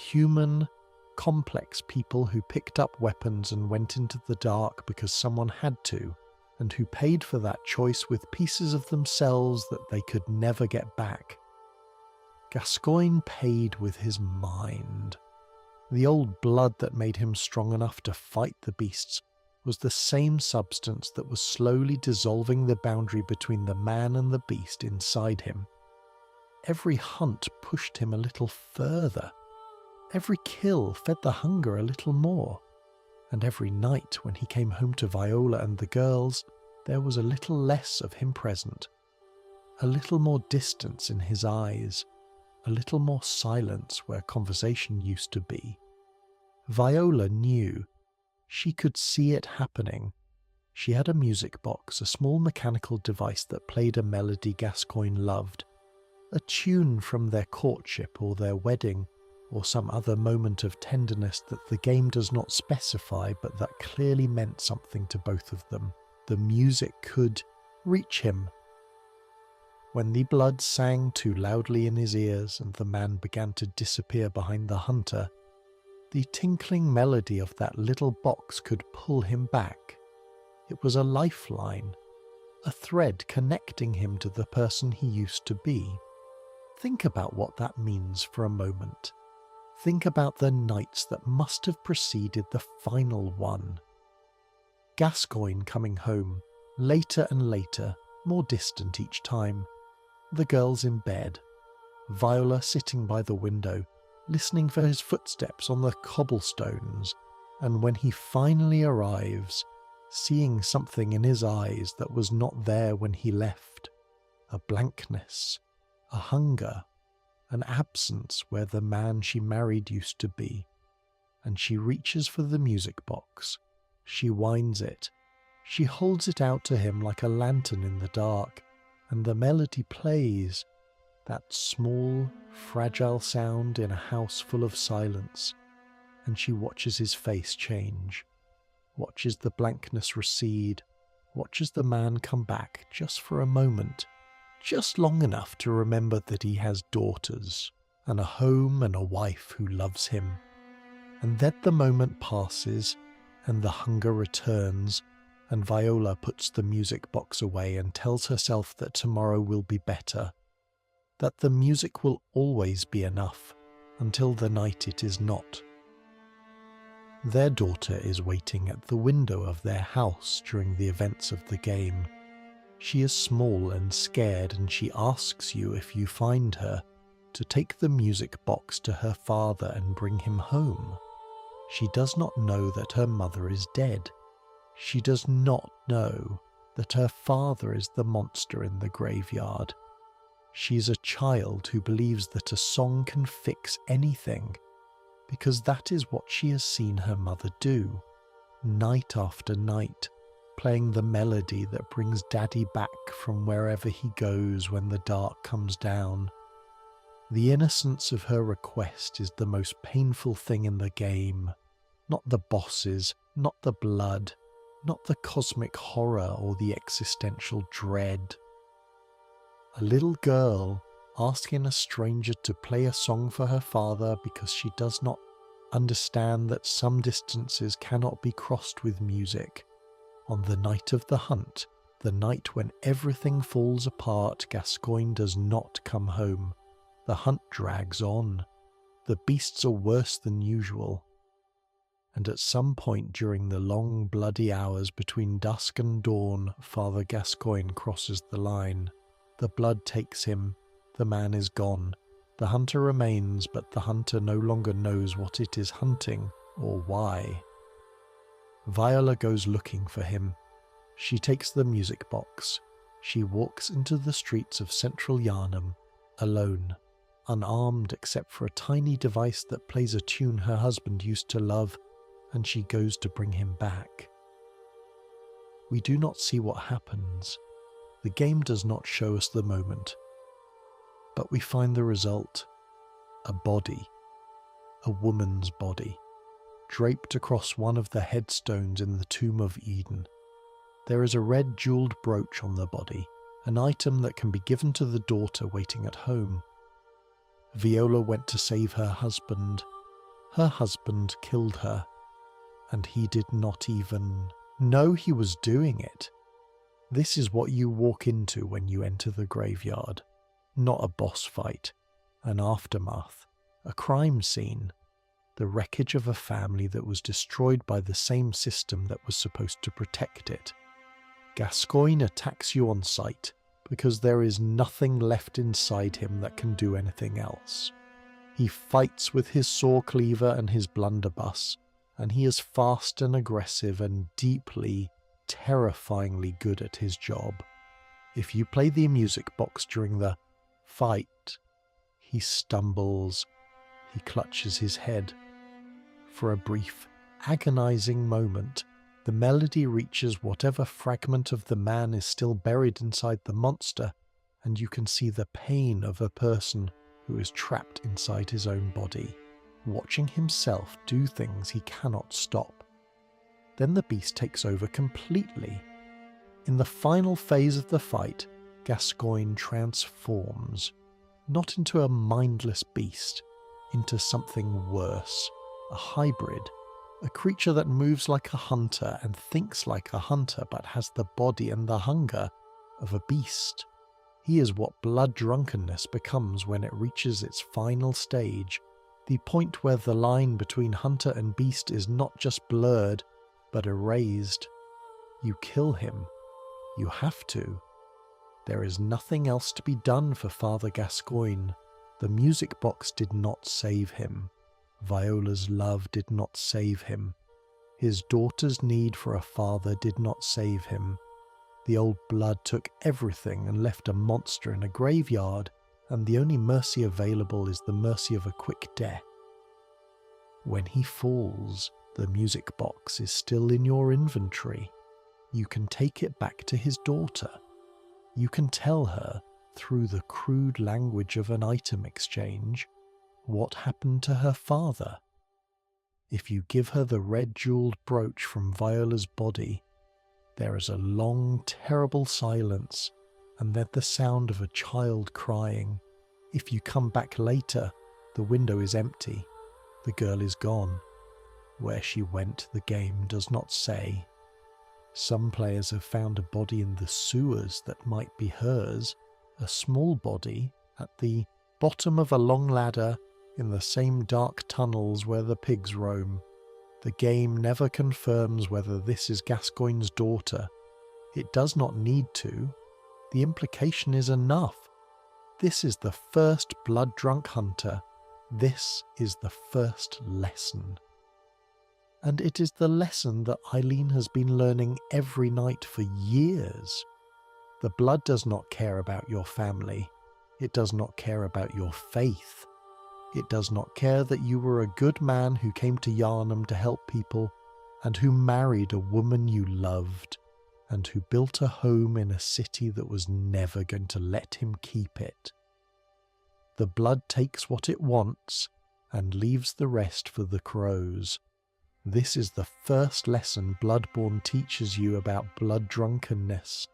human, complex people who picked up weapons and went into the dark because someone had to, and who paid for that choice with pieces of themselves that they could never get back. Gascoigne paid with his mind. The old blood that made him strong enough to fight the beasts was the same substance that was slowly dissolving the boundary between the man and the beast inside him. Every hunt pushed him a little further. Every kill fed the hunger a little more. And every night when he came home to Viola and the girls, there was a little less of him present. A little more distance in his eyes. A little more silence where conversation used to be. Viola knew. She could see it happening. She had a music box, a small mechanical device that played a melody Gascoigne loved. A tune from their courtship or their wedding, or some other moment of tenderness that the game does not specify but that clearly meant something to both of them. The music could reach him. When the blood sang too loudly in his ears and the man began to disappear behind the hunter, the tinkling melody of that little box could pull him back. It was a lifeline, a thread connecting him to the person he used to be. Think about what that means for a moment. Think about the nights that must have preceded the final one. Gascoigne coming home, later and later, more distant each time. The girls in bed. Viola sitting by the window, listening for his footsteps on the cobblestones, and when he finally arrives, seeing something in his eyes that was not there when he left. A blankness, a hunger, an absence where the man she married used to be. And she reaches for the music box. She winds it. She holds it out to him like a lantern in the dark, and the melody plays, that small, fragile sound in a house full of silence, and she watches his face change, watches the blankness recede, watches the man come back just for a moment, just long enough to remember that he has daughters, and a home and a wife who loves him. And then the moment passes, and the hunger returns, and Viola puts the music box away and tells herself that tomorrow will be better, that the music will always be enough, until the night it is not. Their daughter is waiting at the window of their house during the events of the game. She is small and scared, and she asks you, if you find her, to take the music box to her father and bring him home. She does not know that her mother is dead. She does not know that her father is the monster in the graveyard. She is a child who believes that a song can fix anything, because that is what she has seen her mother do, night after night, playing the melody that brings Daddy back from wherever he goes when the dark comes down. The innocence of her request is the most painful thing in the game, not the bosses, not the blood, not the cosmic horror or the existential dread. A little girl asking a stranger to play a song for her father because she does not understand that some distances cannot be crossed with music. On the night of the hunt, the night when everything falls apart, Gascoigne does not come home. The hunt drags on. The beasts are worse than usual. And at some point during the long bloody hours between dusk and dawn, Father Gascoigne crosses the line. The blood takes him. The man is gone. The hunter remains, but the hunter no longer knows what it is hunting or why. Viola goes looking for him. She takes the music box. She walks into the streets of Central Yharnam, alone, unarmed except for a tiny device that plays a tune her husband used to love, and she goes to bring him back. We do not see what happens. The game does not show us the moment. But we find the result. A body. A woman's body. Draped across one of the headstones in the Tomb of Eden. There is a red jewelled brooch on the body, an item that can be given to the daughter waiting at home. Viola went to save her husband. Her husband killed her, and he did not even know he was doing it. This is what you walk into when you enter the graveyard. Not a boss fight, an aftermath, a crime scene, the wreckage of a family that was destroyed by the same system that was supposed to protect it. Gascoigne attacks you on sight because there is nothing left inside him that can do anything else. He fights with his saw cleaver and his blunderbuss, and he is fast and aggressive and deeply, terrifyingly good at his job. If you play the music box during the fight, he stumbles, he clutches his head. For a brief, agonizing moment, the melody reaches whatever fragment of the man is still buried inside the monster, and you can see the pain of a person who is trapped inside his own body, watching himself do things he cannot stop. Then the beast takes over completely. In the final phase of the fight, Gascoigne transforms, not into a mindless beast, into something worse, a hybrid, a creature that moves like a hunter and thinks like a hunter but has the body and the hunger of a beast. He is what Blood-Drunkenness becomes when it reaches its final stage, the point where the line between hunter and beast is not just blurred, but erased. You kill him. You have to. There is nothing else to be done for Father Gascoigne. The music box did not save him. Viola's love did not save him. His daughter's need for a father did not save him. The old blood took everything and left a monster in a graveyard, and the only mercy available is the mercy of a quick death. When he falls, the music box is still in your inventory. You can take it back to his daughter. You can tell her through the crude language of an item exchange what happened to her father. If you give her the red jeweled brooch from Viola's body, there is a long, terrible silence, and then the sound of a child crying. If you come back later, the window is empty. The girl is gone. Where she went, the game does not say. Some players have found a body in the sewers that might be hers, a small body at the bottom of a long ladder in the same dark tunnels where the pigs roam. The game never confirms whether this is Gascoigne's daughter. It does not need to. The implication is enough. This is the first blood-drunk hunter. This is the first lesson. And it is the lesson that Eileen has been learning every night for years. The blood does not care about your family. It does not care about your faith. It does not care that you were a good man who came to Yharnam to help people, and who married a woman you loved, and who built a home in a city that was never going to let him keep it. The blood takes what it wants and leaves the rest for the crows. This is the first lesson Bloodborne teaches you about blood-drunkenness.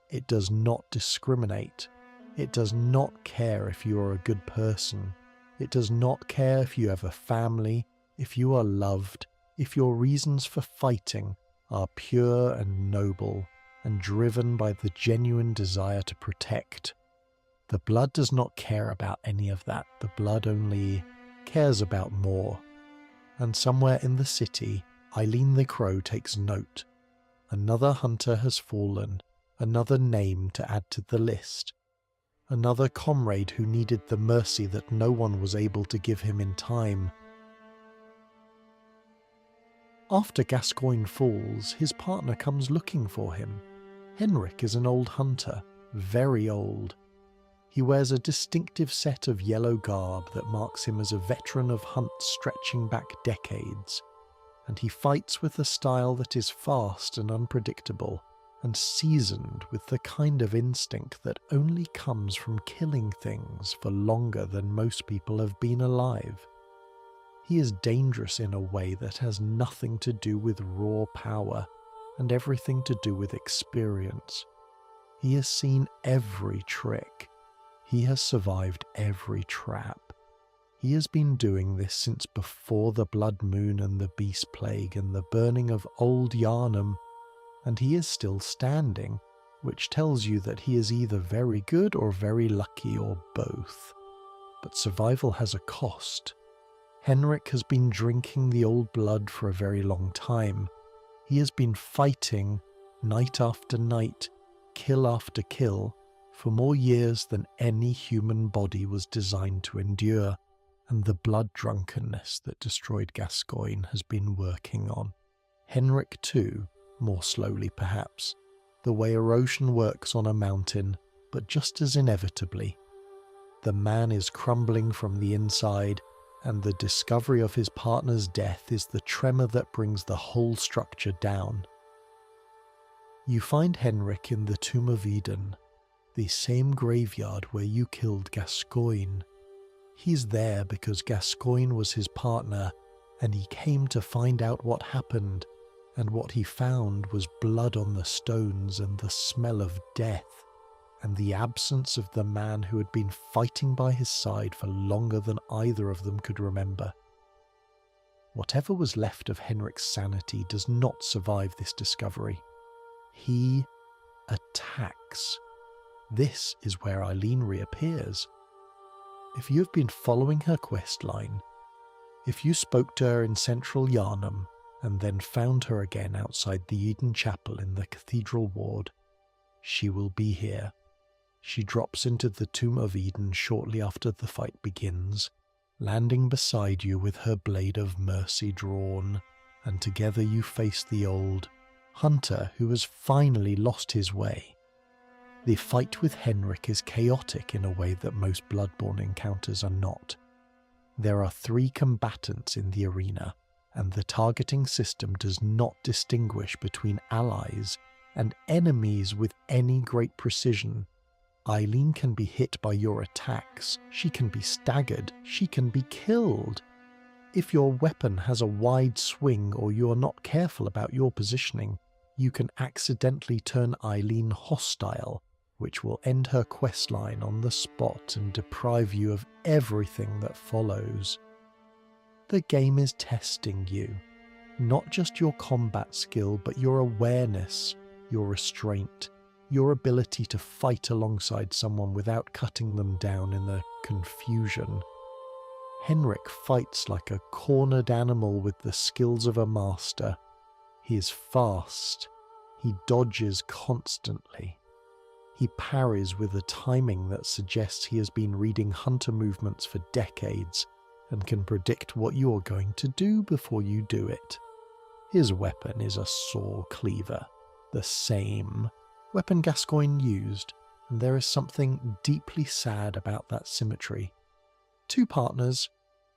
It does not discriminate. It does not care if you are a good person. It does not care if you have a family, if you are loved, if your reasons for fighting are pure and noble and driven by the genuine desire to protect. The blood does not care about any of that. The blood only cares about more. And somewhere in the city, Eileen the Crow takes note. Another hunter has fallen, another name to add to the list. Another comrade who needed the mercy that no one was able to give him in time. After Gascoigne falls, his partner comes looking for him. Henryk is an old hunter, very old. He wears a distinctive set of yellow garb that marks him as a veteran of hunts stretching back decades, and he fights with a style that is fast and unpredictable, and seasoned with the kind of instinct that only comes from killing things for longer than most people have been alive. He is dangerous in a way that has nothing to do with raw power, and everything to do with experience. He has seen every trick. He has survived every trap. He has been doing this since before the Blood Moon and the Beast Plague and the burning of Old Yharnam, and he is still standing, which tells you that he is either very good or very lucky or both. But survival has a cost. Henryk has been drinking the old blood for a very long time. He has been fighting, night after night, kill after kill, for more years than any human body was designed to endure, and the blood-drunkenness that destroyed Gascoigne has been working on. Henryk too, more slowly perhaps, the way erosion works on a mountain, but just as inevitably. The man is crumbling from the inside, and the discovery of his partner's death is the tremor that brings the whole structure down. You find Henryk in the Tomb of Eden, the same graveyard where you killed Gascoigne. He's there because Gascoigne was his partner, and he came to find out what happened, and what he found was blood on the stones and the smell of death, and the absence of the man who had been fighting by his side for longer than either of them could remember. Whatever was left of Henryk's sanity does not survive this discovery. He attacks. This is where Eileen reappears. If you have been following her questline, if you spoke to her in Central Yharnam and then found her again outside the Eden Chapel in the Cathedral Ward, she will be here. She drops into the Tomb of Eden shortly after the fight begins, landing beside you with her blade of mercy drawn, and together you face the old hunter who has finally lost his way. The fight with Henryk is chaotic in a way that most Bloodborne encounters are not. There are 3 combatants in the arena, and the targeting system does not distinguish between allies and enemies with any great precision. Eileen can be hit by your attacks, she can be staggered, she can be killed. If your weapon has a wide swing or you're not careful about your positioning, you can accidentally turn Eileen hostile, which will end her questline on the spot and deprive you of everything that follows. The game is testing you, not just your combat skill, but your awareness, your restraint, your ability to fight alongside someone without cutting them down in the confusion. Henryk fights like a cornered animal with the skills of a master. He is fast. He dodges constantly. He parries with a timing that suggests he has been reading hunter movements for decades and can predict what you're going to do before you do it. His weapon is a saw cleaver, the same weapon Gascoigne used, and there is something deeply sad about that symmetry. Two partners,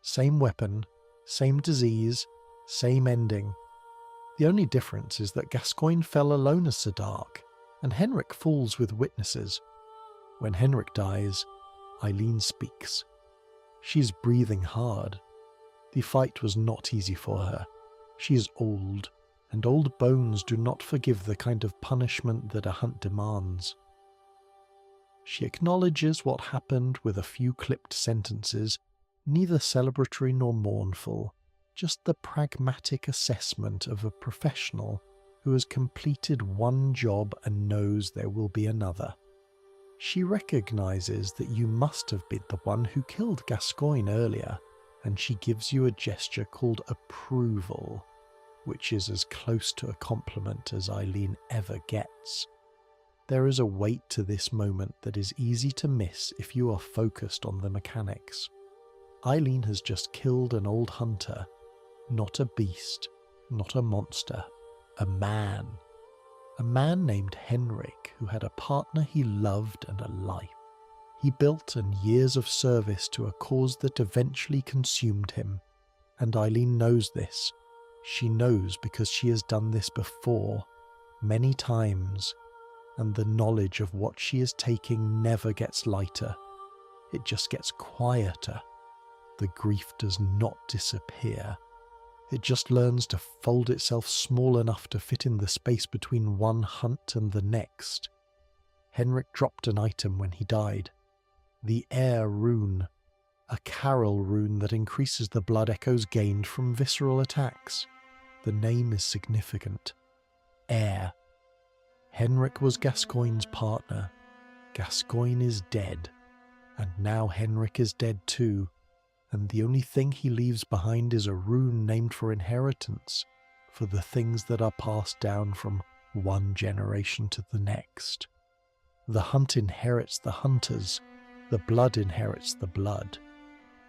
same weapon, same disease, same ending. The only difference is that Gascoigne fell alone as so dark, and Henryk falls with witnesses. When Henryk dies, Eileen speaks. She's breathing hard. The fight was not easy for her. She is old, and old bones do not forgive the kind of punishment that a hunt demands. She acknowledges what happened with a few clipped sentences, neither celebratory nor mournful, just the pragmatic assessment of a professional who has completed one job and knows there will be another. She recognizes that you must have been the one who killed Gascoigne earlier, and she gives you a gesture called approval, which is as close to a compliment as Eileen ever gets. There is a weight to this moment that is easy to miss if you are focused on the mechanics. Eileen has just killed an old hunter, not a beast, not a monster, a man. A man named Henryk who had a partner he loved and a life. He built and years of service to a cause that eventually consumed him, and Eileen knows this. She knows because she has done this before, many times, and the knowledge of what she is taking never gets lighter. It just gets quieter. The grief does not disappear. It just learns to fold itself small enough to fit in the space between one hunt and the next. Henryk dropped an item when he died. The Air Rune, a carol rune that increases the blood echoes gained from visceral attacks. The name is significant. Air. Henryk was Gascoigne's partner. Gascoigne is dead. And now Henryk is dead too. And the only thing he leaves behind is a rune named for inheritance, for the things that are passed down from one generation to the next. The hunt inherits the hunters, the blood inherits the blood,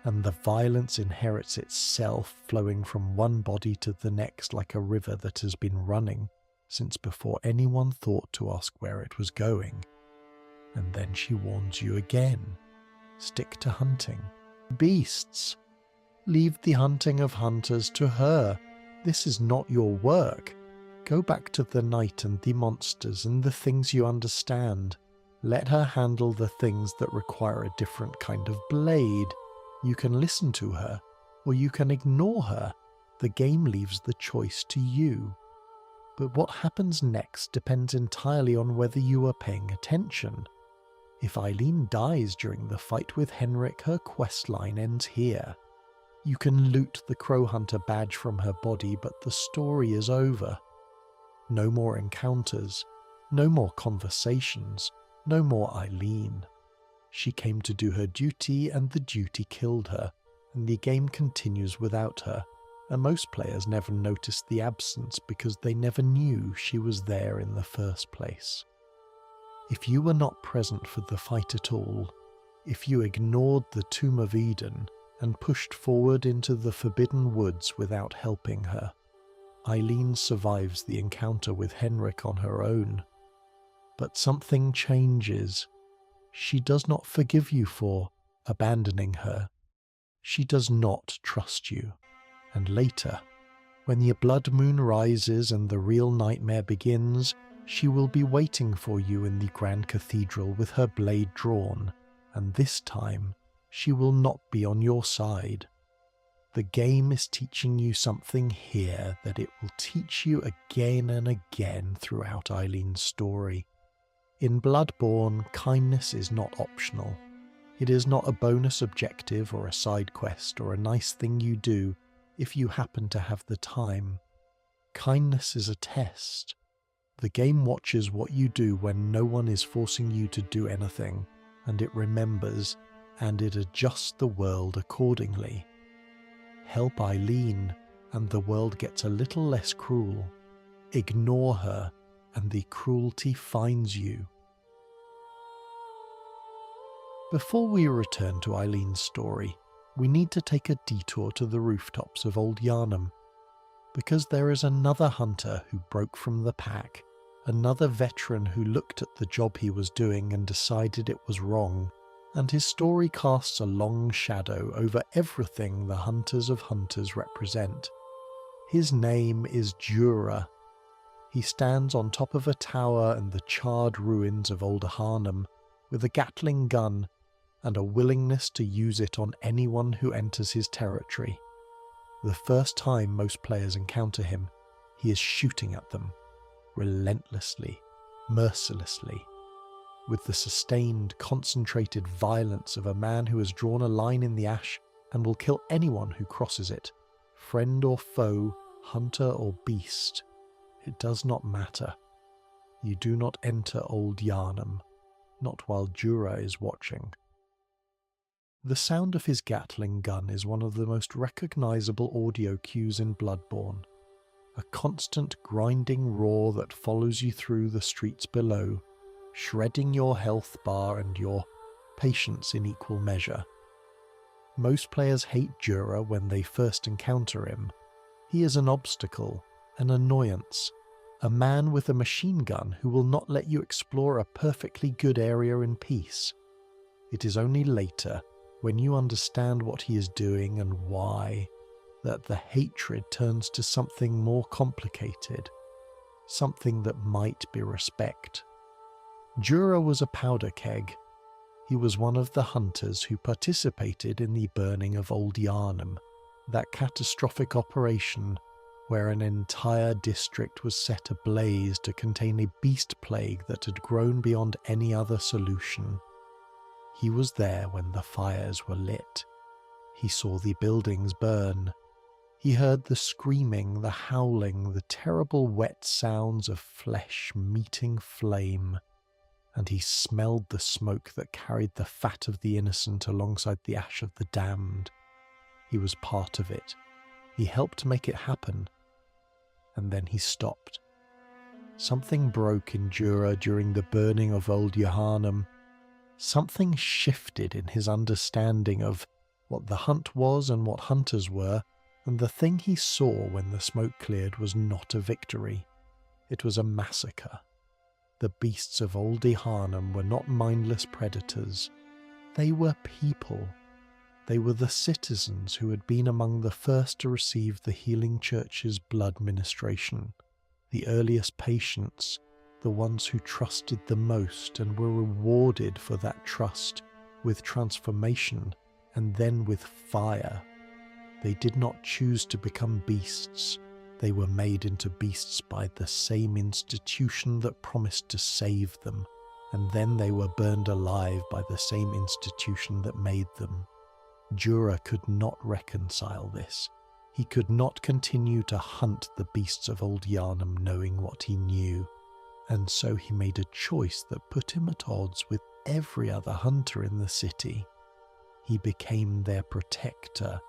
and the violence inherits itself, flowing from one body to the next like a river that has been running since before anyone thought to ask where it was going. And then she warns you again. Stick to hunting. Beasts. Leave the hunting of hunters to her. This is not your work. Go back to the night and the monsters and the things you understand. Let her handle the things that require a different kind of blade. You can listen to her, or you can ignore her. The game leaves the choice to you. But what happens next depends entirely on whether you are paying attention. If Eileen dies during the fight with Henryk, her questline ends here. You can loot the Crow Hunter badge from her body, but the story is over. No more encounters, no more conversations, no more Eileen. She came to do her duty, and the duty killed her, and the game continues without her, and most players never noticed the absence because they never knew she was there in the first place. If you were not present for the fight at all, if you ignored the Tomb of Eden and pushed forward into the Forbidden Woods without helping her, Eileen survives the encounter with Henryk on her own. But something changes. She does not forgive you for abandoning her. She does not trust you. And later, when the blood moon rises and the real nightmare begins, She will be waiting for you in the Grand Cathedral with her blade drawn, and this time she will not be on your side. The game is teaching you something here that it will teach you again and again throughout Eileen's story. In Bloodborne, kindness is not optional. It is not a bonus objective or a side quest or a nice thing you do if you happen to have the time. Kindness is a test. The game watches what you do when no one is forcing you to do anything, and it remembers, and it adjusts the world accordingly. Help Eileen, and the world gets a little less cruel. Ignore her, and the cruelty finds you. Before we return to Eileen's story, we need to take a detour to the rooftops of Old Yharnam, because there is another hunter who broke from the pack, another veteran who looked at the job he was doing and decided it was wrong, and his story casts a long shadow over everything the Hunters of Hunters represent. His name is Djura. He stands on top of a tower in the charred ruins of Old Yharnam with a Gatling gun and a willingness to use it on anyone who enters his territory. The first time most players encounter him, he is shooting at them, relentlessly, mercilessly, with the sustained, concentrated violence of a man who has drawn a line in the ash and will kill anyone who crosses it, friend or foe, hunter or beast. It does not matter. You do not enter Old Yharnam, not while Djura is watching. The sound of his Gatling gun is one of the most recognizable audio cues in Bloodborne, a constant grinding roar that follows you through the streets below, shredding your health bar and your patience in equal measure. Most players hate Djura when they first encounter him. He is an obstacle, an annoyance, a man with a machine gun who will not let you explore a perfectly good area in peace. It is only later, when you understand what he is doing and why, that the hatred turns to something more complicated, something that might be respect. Djura was a powder keg. He was one of the hunters who participated in the burning of Old Yharnam, that catastrophic operation where an entire district was set ablaze to contain a beast plague that had grown beyond any other solution. He was there when the fires were lit. He saw the buildings burn. He heard the screaming, the howling, the terrible wet sounds of flesh meeting flame, and he smelled the smoke that carried the fat of the innocent alongside the ash of the damned. He was part of it. He helped make it happen. And then he stopped. Something broke in Djura during the burning of Old Yharnam. Something shifted in his understanding of what the hunt was and what hunters were, and the thing he saw when the smoke cleared was not a victory. It was a massacre. The beasts of Old Yharnam were not mindless predators. They were people. They were the citizens who had been among the first to receive the healing church's blood ministration, the earliest patients, the ones who trusted the most and were rewarded for that trust with transformation and then with fire. They did not choose to become beasts. They were made into beasts by the same institution that promised to save them, and then they were burned alive by the same institution that made them. Djura could not reconcile this. He could not continue to hunt the beasts of Old Yharnam knowing what he knew, and so he made a choice that put him at odds with every other hunter in the city. He became their protector.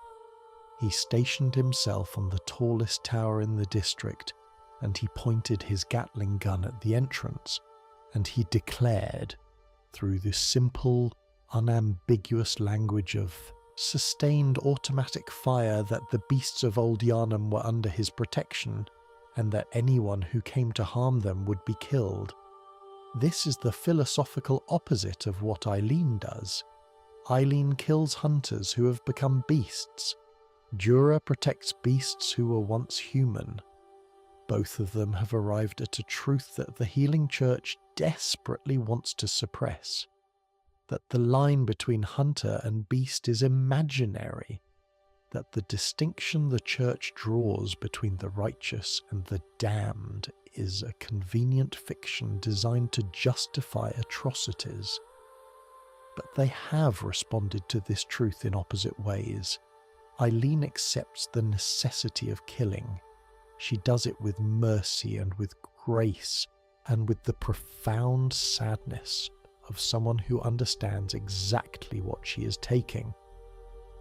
He stationed himself on the tallest tower in the district, and he pointed his Gatling gun at the entrance, and he declared, through this simple, unambiguous language of sustained automatic fire, that the beasts of Old Yharnam were under his protection, and that anyone who came to harm them would be killed. This is the philosophical opposite of what Eileen does. Eileen kills hunters who have become beasts. Djura protects beasts who were once human. Both of them have arrived at a truth that the Healing Church desperately wants to suppress, that the line between hunter and beast is imaginary, that the distinction the Church draws between the righteous and the damned is a convenient fiction designed to justify atrocities. But they have responded to this truth in opposite ways. Eileen accepts the necessity of killing. She does it with mercy and with grace, and with the profound sadness of someone who understands exactly what she is taking.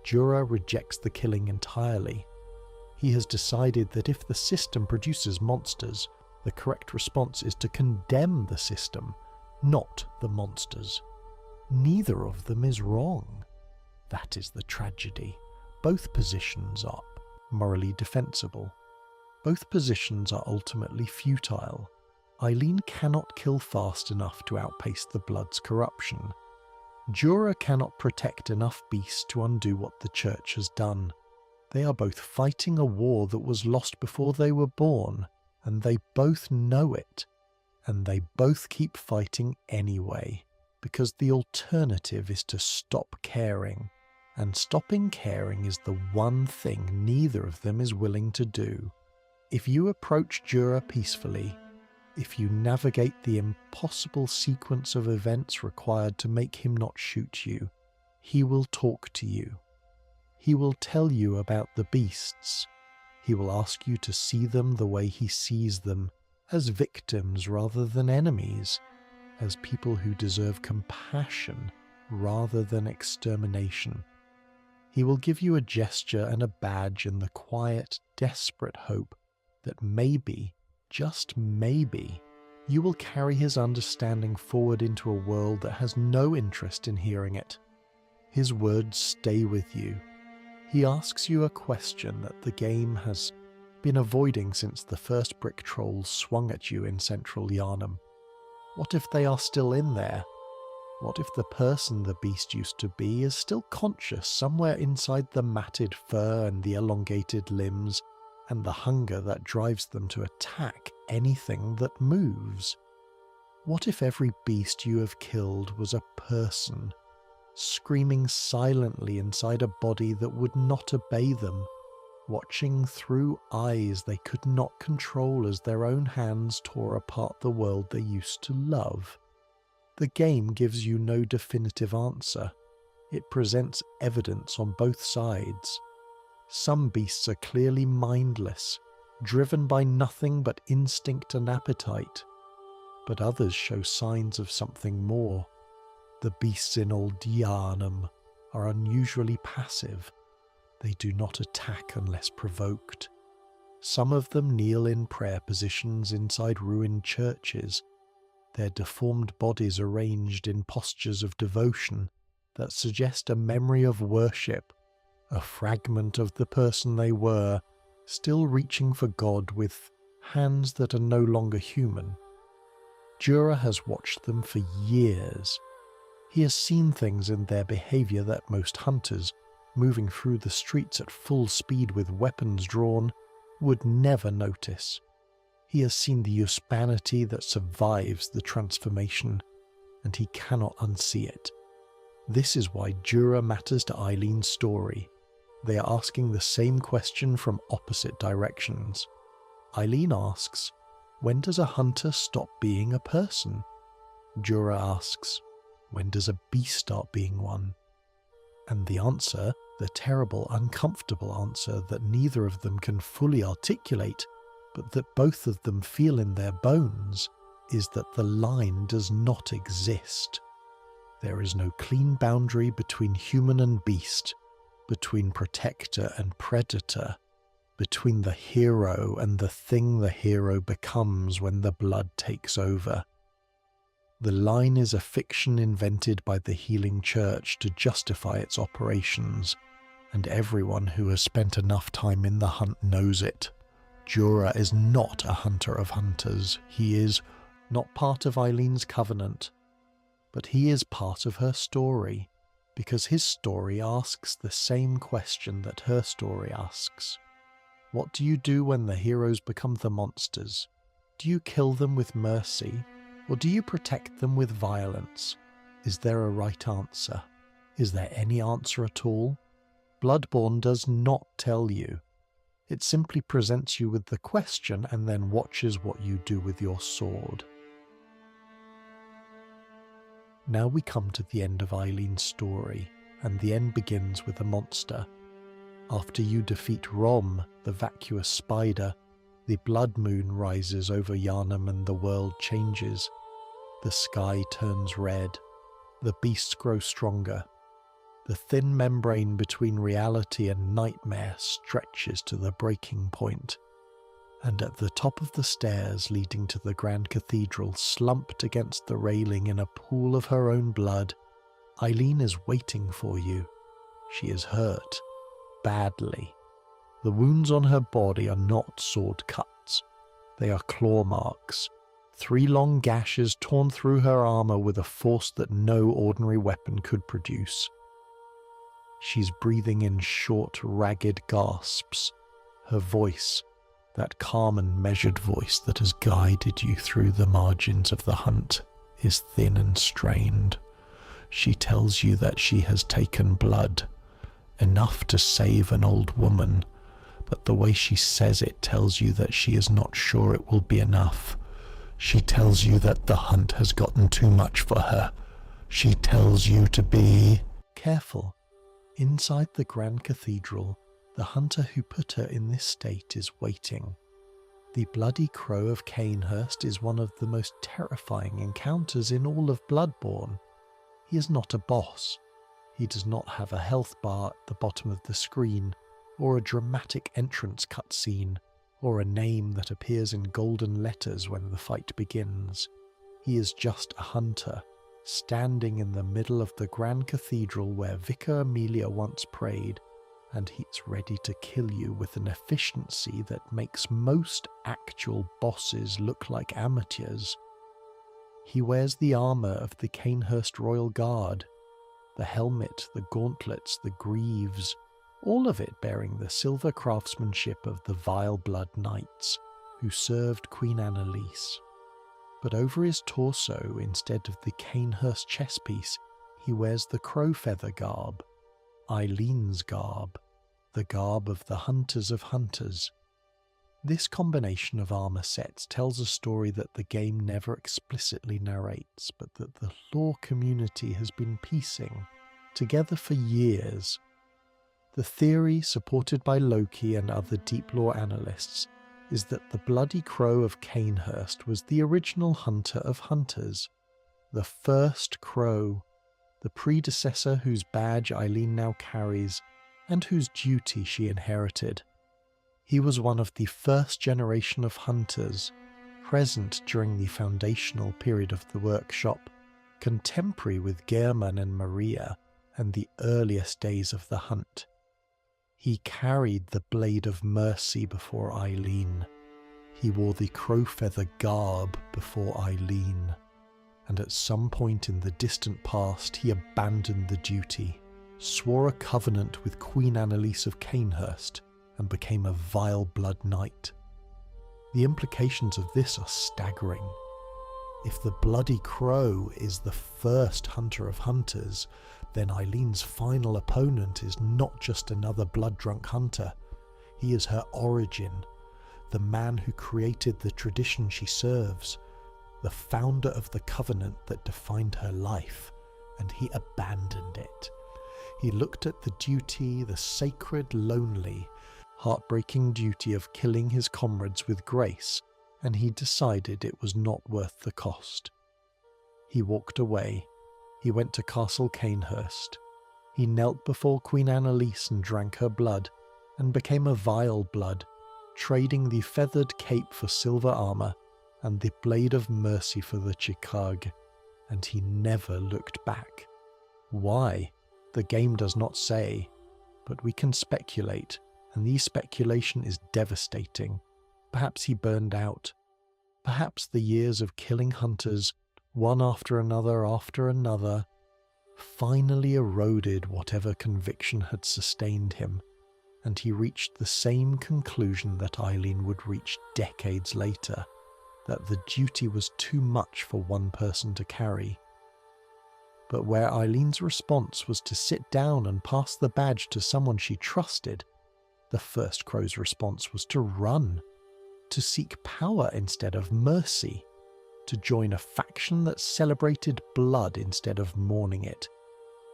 Djura rejects the killing entirely. He has decided that if the system produces monsters, the correct response is to condemn the system, not the monsters. Neither of them is wrong. That is the tragedy. Both positions are morally defensible. Both positions are ultimately futile. Eileen cannot kill fast enough to outpace the blood's corruption. Djura cannot protect enough beasts to undo what the Church has done. They are both fighting a war that was lost before they were born, and they both know it, and they both keep fighting anyway, because the alternative is to stop caring, and stopping caring is the one thing neither of them is willing to do. If you approach Djura peacefully, if you navigate the impossible sequence of events required to make him not shoot you, he will talk to you. He will tell you about the beasts. He will ask you to see them the way he sees them, as victims rather than enemies, as people who deserve compassion rather than extermination. He will give you a gesture and a badge in the quiet, desperate hope that maybe, just maybe, you will carry his understanding forward into a world that has no interest in hearing it. His words stay with you. He asks you a question that the game has been avoiding since the first brick trolls swung at you in Central Yharnam. What if they are still in there? What if the person the beast used to be is still conscious somewhere inside the matted fur and the elongated limbs, and the hunger that drives them to attack anything that moves? What if every beast you have killed was a person, screaming silently inside a body that would not obey them, watching through eyes they could not control as their own hands tore apart the world they used to love? The game gives you no definitive answer. It presents evidence on both sides. Some beasts are clearly mindless, driven by nothing but instinct and appetite, but others show signs of something more. The beasts in Old Yharnam are unusually passive. They do not attack unless provoked. Some of them kneel in prayer positions inside ruined churches, their deformed bodies arranged in postures of devotion that suggest a memory of worship, a fragment of the person they were, still reaching for God with hands that are no longer human. Djura has watched them for years. He has seen things in their behaviour that most hunters, moving through the streets at full speed with weapons drawn, would never notice. He has seen the humanity that survives the transformation, and he cannot unsee it. This is why Djura matters to Eileen's story. They are asking the same question from opposite directions. Eileen asks, when does a hunter stop being a person? Djura asks, when does a beast start being one? And the answer, the terrible, uncomfortable answer that neither of them can fully articulate, but that both of them feel in their bones, is that the line does not exist. There is no clean boundary between human and beast, between protector and predator, between the hero and the thing the hero becomes when the blood takes over. The line is a fiction invented by the Healing Church to justify its operations, and everyone who has spent enough time in the hunt knows it. Djura is not a hunter of hunters. He is not part of Eileen's covenant, but he is part of her story, because his story asks the same question that her story asks. What do you do when the heroes become the monsters? Do you kill them with mercy, or do you protect them with violence? Is there a right answer? Is there any answer at all? Bloodborne does not tell you. It simply presents you with the question and then watches what you do with your sword. Now we come to the end of Eileen's story, and the end begins with a monster. After you defeat Rom, the vacuous spider, the blood moon rises over Yharnam and the world changes. The sky turns red. The beasts grow stronger. The thin membrane between reality and nightmare stretches to the breaking point. And at the top of the stairs leading to the Grand Cathedral, slumped against the railing in a pool of her own blood, Eileen is waiting for you. She is hurt. Badly. The wounds on her body are not sword cuts. They are claw marks. 3 long gashes torn through her armor with a force that no ordinary weapon could produce. She's breathing in short, ragged gasps. Her voice, that calm and measured voice that has guided you through the margins of the hunt, is thin and strained. She tells you that she has taken blood, enough to save an old woman, but the way she says it tells you that she is not sure it will be enough. She tells you that the hunt has gotten too much for her. She tells you to be careful. Inside the Grand Cathedral, the hunter who put her in this state is waiting. The Bloody Crow of Cainhurst is one of the most terrifying encounters in all of Bloodborne. He is not a boss. He does not have a health bar at the bottom of the screen, or a dramatic entrance cutscene, or a name that appears in golden letters when the fight begins. He is just a hunter, standing in the middle of the Grand Cathedral where Vicar Amelia once prayed, and he's ready to kill you with an efficiency that makes most actual bosses look like amateurs. He wears the armour of the Cainhurst Royal Guard, the helmet, the gauntlets, the greaves, all of it bearing the silver craftsmanship of the Vile Blood Knights, who served Queen Annalise. But over his torso, instead of the Cainhurst chestpiece, he wears the crow feather garb, Eileen's garb, the garb of the Hunters of Hunters. This combination of armour sets tells a story that the game never explicitly narrates, but that the lore community has been piecing together for years. The theory, supported by Loki and other deep lore analysts, is that the Bloody Crow of Cainhurst was the original hunter of hunters, the first crow, the predecessor whose badge Eileen now carries and whose duty she inherited. He was one of the first generation of hunters, present during the foundational period of the workshop, contemporary with Gehrman and Maria and the earliest days of the hunt. He carried the blade of mercy before Eileen. He wore the crow feather garb before Eileen. And at some point in the distant past he abandoned the duty, swore a covenant with Queen Annalise of Cainhurst, and became a vile blood knight. The implications of this are staggering. If the Bloody Crow is the first hunter of hunters, then Eileen's final opponent is not just another blood-drunk hunter. He is her origin, the man who created the tradition she serves, the founder of the covenant that defined her life, and he abandoned it. He looked at the duty, the sacred, lonely, heartbreaking duty of killing his comrades with grace, and he decided it was not worth the cost. He walked away. He went to Castle Cainhurst. He knelt before Queen Annalise and drank her blood, and became a vile blood, trading the feathered cape for silver armour and the blade of mercy for the Chicag, and he never looked back. Why? The game does not say, but we can speculate, and the speculation is devastating. Perhaps he burned out. Perhaps the years of killing hunters, one after another, finally eroded whatever conviction had sustained him, and he reached the same conclusion that Eileen would reach decades later, that the duty was too much for one person to carry. But where Eileen's response was to sit down and pass the badge to someone she trusted, the first crow's response was to run, to seek power instead of mercy, to join a faction that celebrated blood instead of mourning it.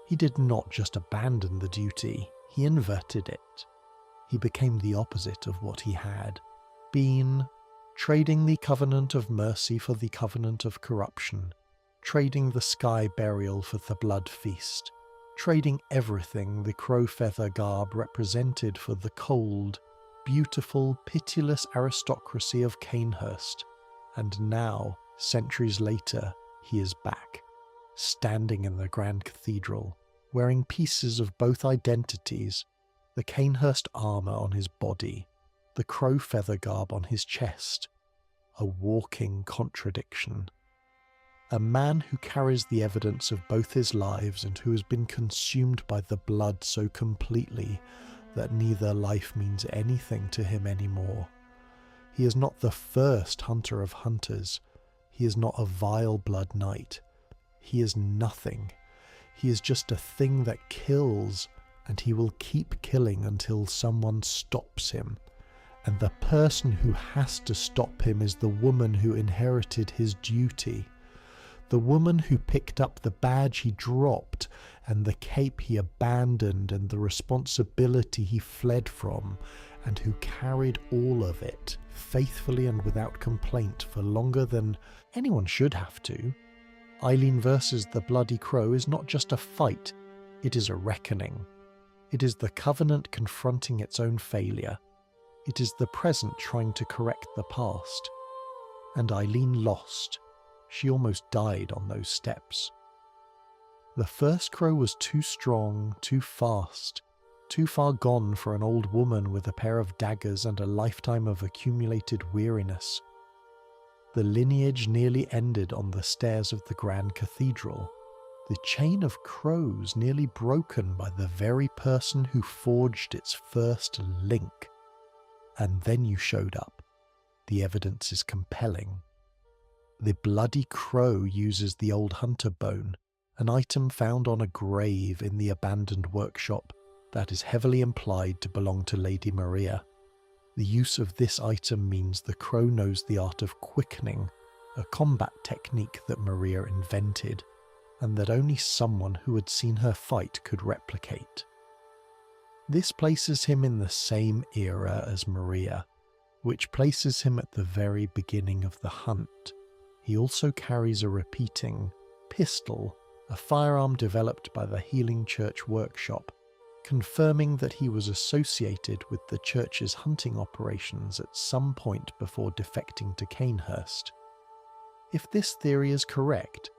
He did not just abandon the duty, he inverted it. He became the opposite of what he had been, trading the covenant of mercy for the covenant of corruption, trading the sky burial for the blood feast, trading everything the crow feather garb represented for the cold, beautiful, pitiless aristocracy of Cainhurst. And now, centuries later, he is back, standing in the Grand Cathedral, wearing pieces of both identities, the Cainhurst armour on his body, the crow feather garb on his chest, a walking contradiction. A man who carries the evidence of both his lives and who has been consumed by the blood so completely that neither life means anything to him anymore. He is not the first hunter of hunters. He is not a vile blood knight. He is nothing. He is just a thing that kills, and he will keep killing until someone stops him. And the person who has to stop him is the woman who inherited his duty. The woman who picked up the badge he dropped, and the cape he abandoned, and the responsibility he fled from, and who carried all of it, faithfully and without complaint, for longer than anyone should have to. Eileen versus the Bloody Crow is not just a fight, it is a reckoning. It is the Covenant confronting its own failure. It is the present trying to correct the past. And Eileen lost. She almost died on those steps. The first crow was too strong, too fast, too far gone for an old woman with a pair of daggers and a lifetime of accumulated weariness. The lineage nearly ended on the stairs of the Grand Cathedral, the chain of crows nearly broken by the very person who forged its first link. And then you showed up. The evidence is compelling. The Bloody Crow uses the old hunter bone, an item found on a grave in the abandoned workshop that is heavily implied to belong to Lady Maria. The use of this item means the crow knows the art of quickening, a combat technique that Maria invented, and that only someone who had seen her fight could replicate. This places him in the same era as Maria, which places him at the very beginning of the hunt. He also carries a repeating pistol, a firearm developed by the Healing Church workshop, confirming that he was associated with the church's hunting operations at some point before defecting to Cainhurst. If this theory is correct,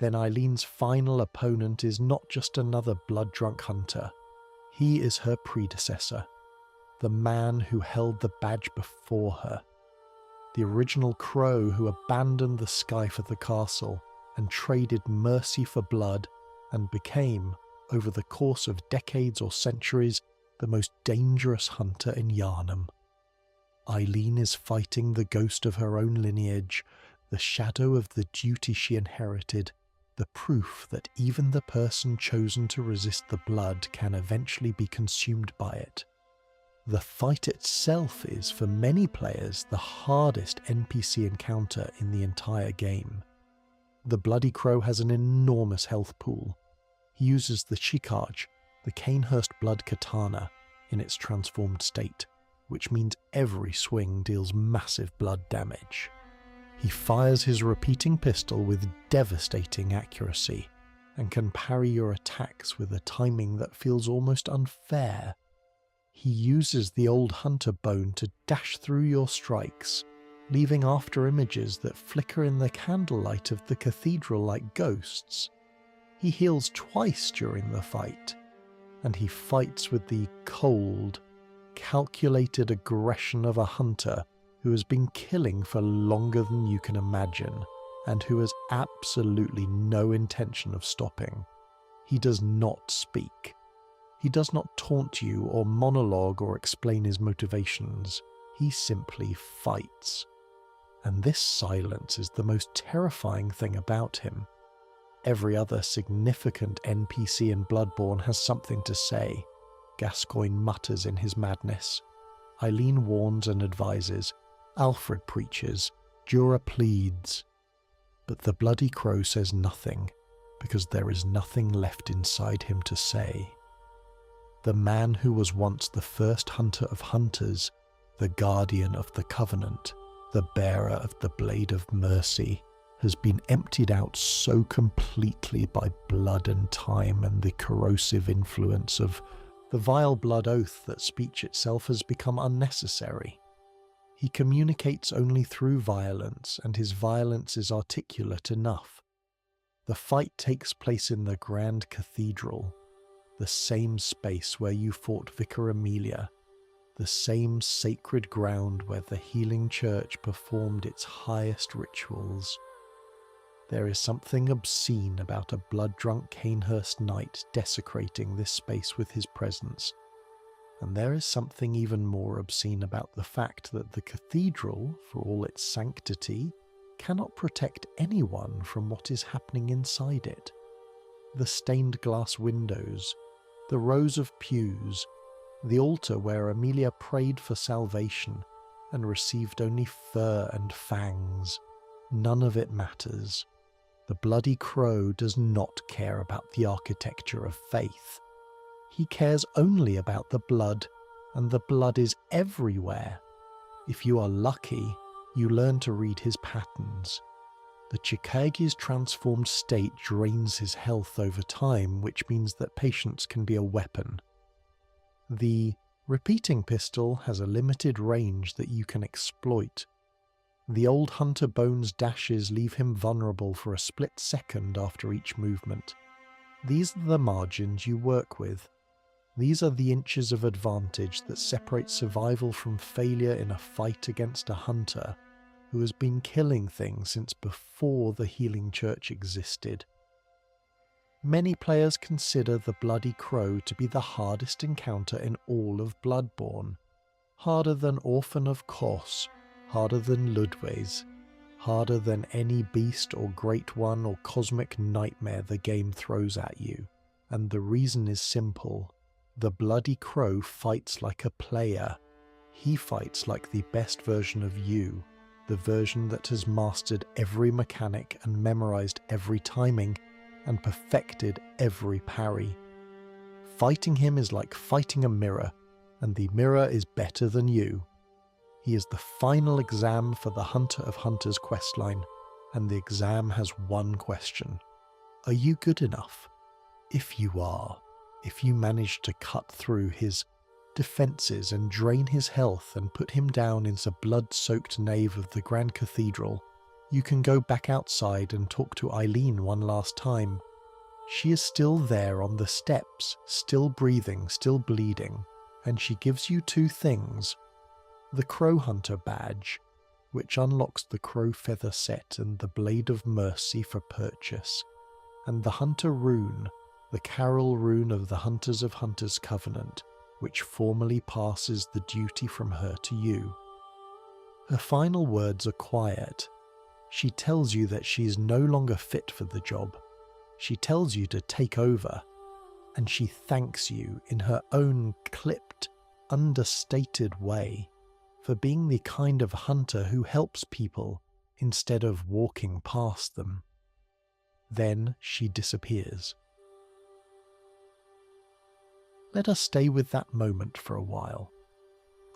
then Eileen's final opponent is not just another blood-drunk hunter. He is her predecessor, the man who held the badge before her, the original crow who abandoned the sky for the castle and traded mercy for blood and became, over the course of decades or centuries, the most dangerous hunter in Yharnam. Eileen is fighting the ghost of her own lineage, the shadow of the duty she inherited, the proof that even the person chosen to resist the blood can eventually be consumed by it. The fight itself is, for many players, the hardest NPC encounter in the entire game. The Bloody Crow has an enormous health pool. He uses the Shikaj, the Cainhurst blood katana, in its transformed state, which means every swing deals massive blood damage. He fires his repeating pistol with devastating accuracy, and can parry your attacks with a timing that feels almost unfair. He uses the old hunter bone to dash through your strikes, leaving after images that flicker in the candlelight of the cathedral like ghosts. He heals twice during the fight, and he fights with the cold, calculated aggression of a hunter who has been killing for longer than you can imagine, and who has absolutely no intention of stopping. He does not speak. He does not taunt you or monologue or explain his motivations. He simply fights. And this silence is the most terrifying thing about him. Every other significant NPC in Bloodborne has something to say. Gascoigne mutters in his madness. Eileen warns and advises. Alfred preaches. Djura pleads. But the Bloody Crow says nothing, because there is nothing left inside him to say. The man who was once the first hunter of hunters, the guardian of the covenant, the bearer of the blade of mercy, has been emptied out so completely by blood and time and the corrosive influence of the vile blood oath that speech itself has become unnecessary. He communicates only through violence, and his violence is articulate enough. The fight takes place in the Grand Cathedral, the same space where you fought Vicar Amelia, the same sacred ground where the healing church performed its highest rituals. There is something obscene about a blood-drunk Cainhurst knight desecrating this space with his presence, and there is something even more obscene about the fact that the cathedral, for all its sanctity, cannot protect anyone from what is happening inside it. The stained glass windows, the rows of pews, the altar where Amelia prayed for salvation and received only fur and fangs. None of it matters. The Bloody Crow does not care about the architecture of faith. He cares only about the blood, and the blood is everywhere. If you are lucky, you learn to read his patterns. The Chikagi's transformed state drains his health over time, which means that patience can be a weapon. The repeating pistol has a limited range that you can exploit. The old hunter bone's dashes leave him vulnerable for a split second after each movement. These are the margins you work with. These are the inches of advantage that separate survival from failure in a fight against a hunter who has been killing things since before the healing church existed. Many players consider the Bloody Crow to be the hardest encounter in all of Bloodborne. Harder than Orphan of Kos, harder than Ludwig's, harder than any beast or great one or cosmic nightmare the game throws at you. And the reason is simple. The Bloody Crow fights like a player. He fights like the best version of you, the version that has mastered every mechanic and memorized every timing and perfected every parry. Fighting him is like fighting a mirror, and the mirror is better than you. He is the final exam for the Hunter of Hunters questline, and the exam has one question. Are you good enough? If you are, if you manage to cut through his defences and drain his health and put him down into the blood-soaked nave of the Grand Cathedral, you can go back outside and talk to Eileen one last time. She is still there on the steps, still breathing, still bleeding, and she gives you two things. The Crow Hunter badge, which unlocks the Crow Feather set and the Blade of Mercy for purchase, and the Hunter Rune, the Carol Rune of the Hunters of Hunters Covenant, which formally passes the duty from her to you. Her final words are quiet. She tells you that she is no longer fit for the job. She tells you to take over, and she thanks you in her own clipped, understated way for being the kind of hunter who helps people instead of walking past them. Then she disappears. Let us stay with that moment for a while.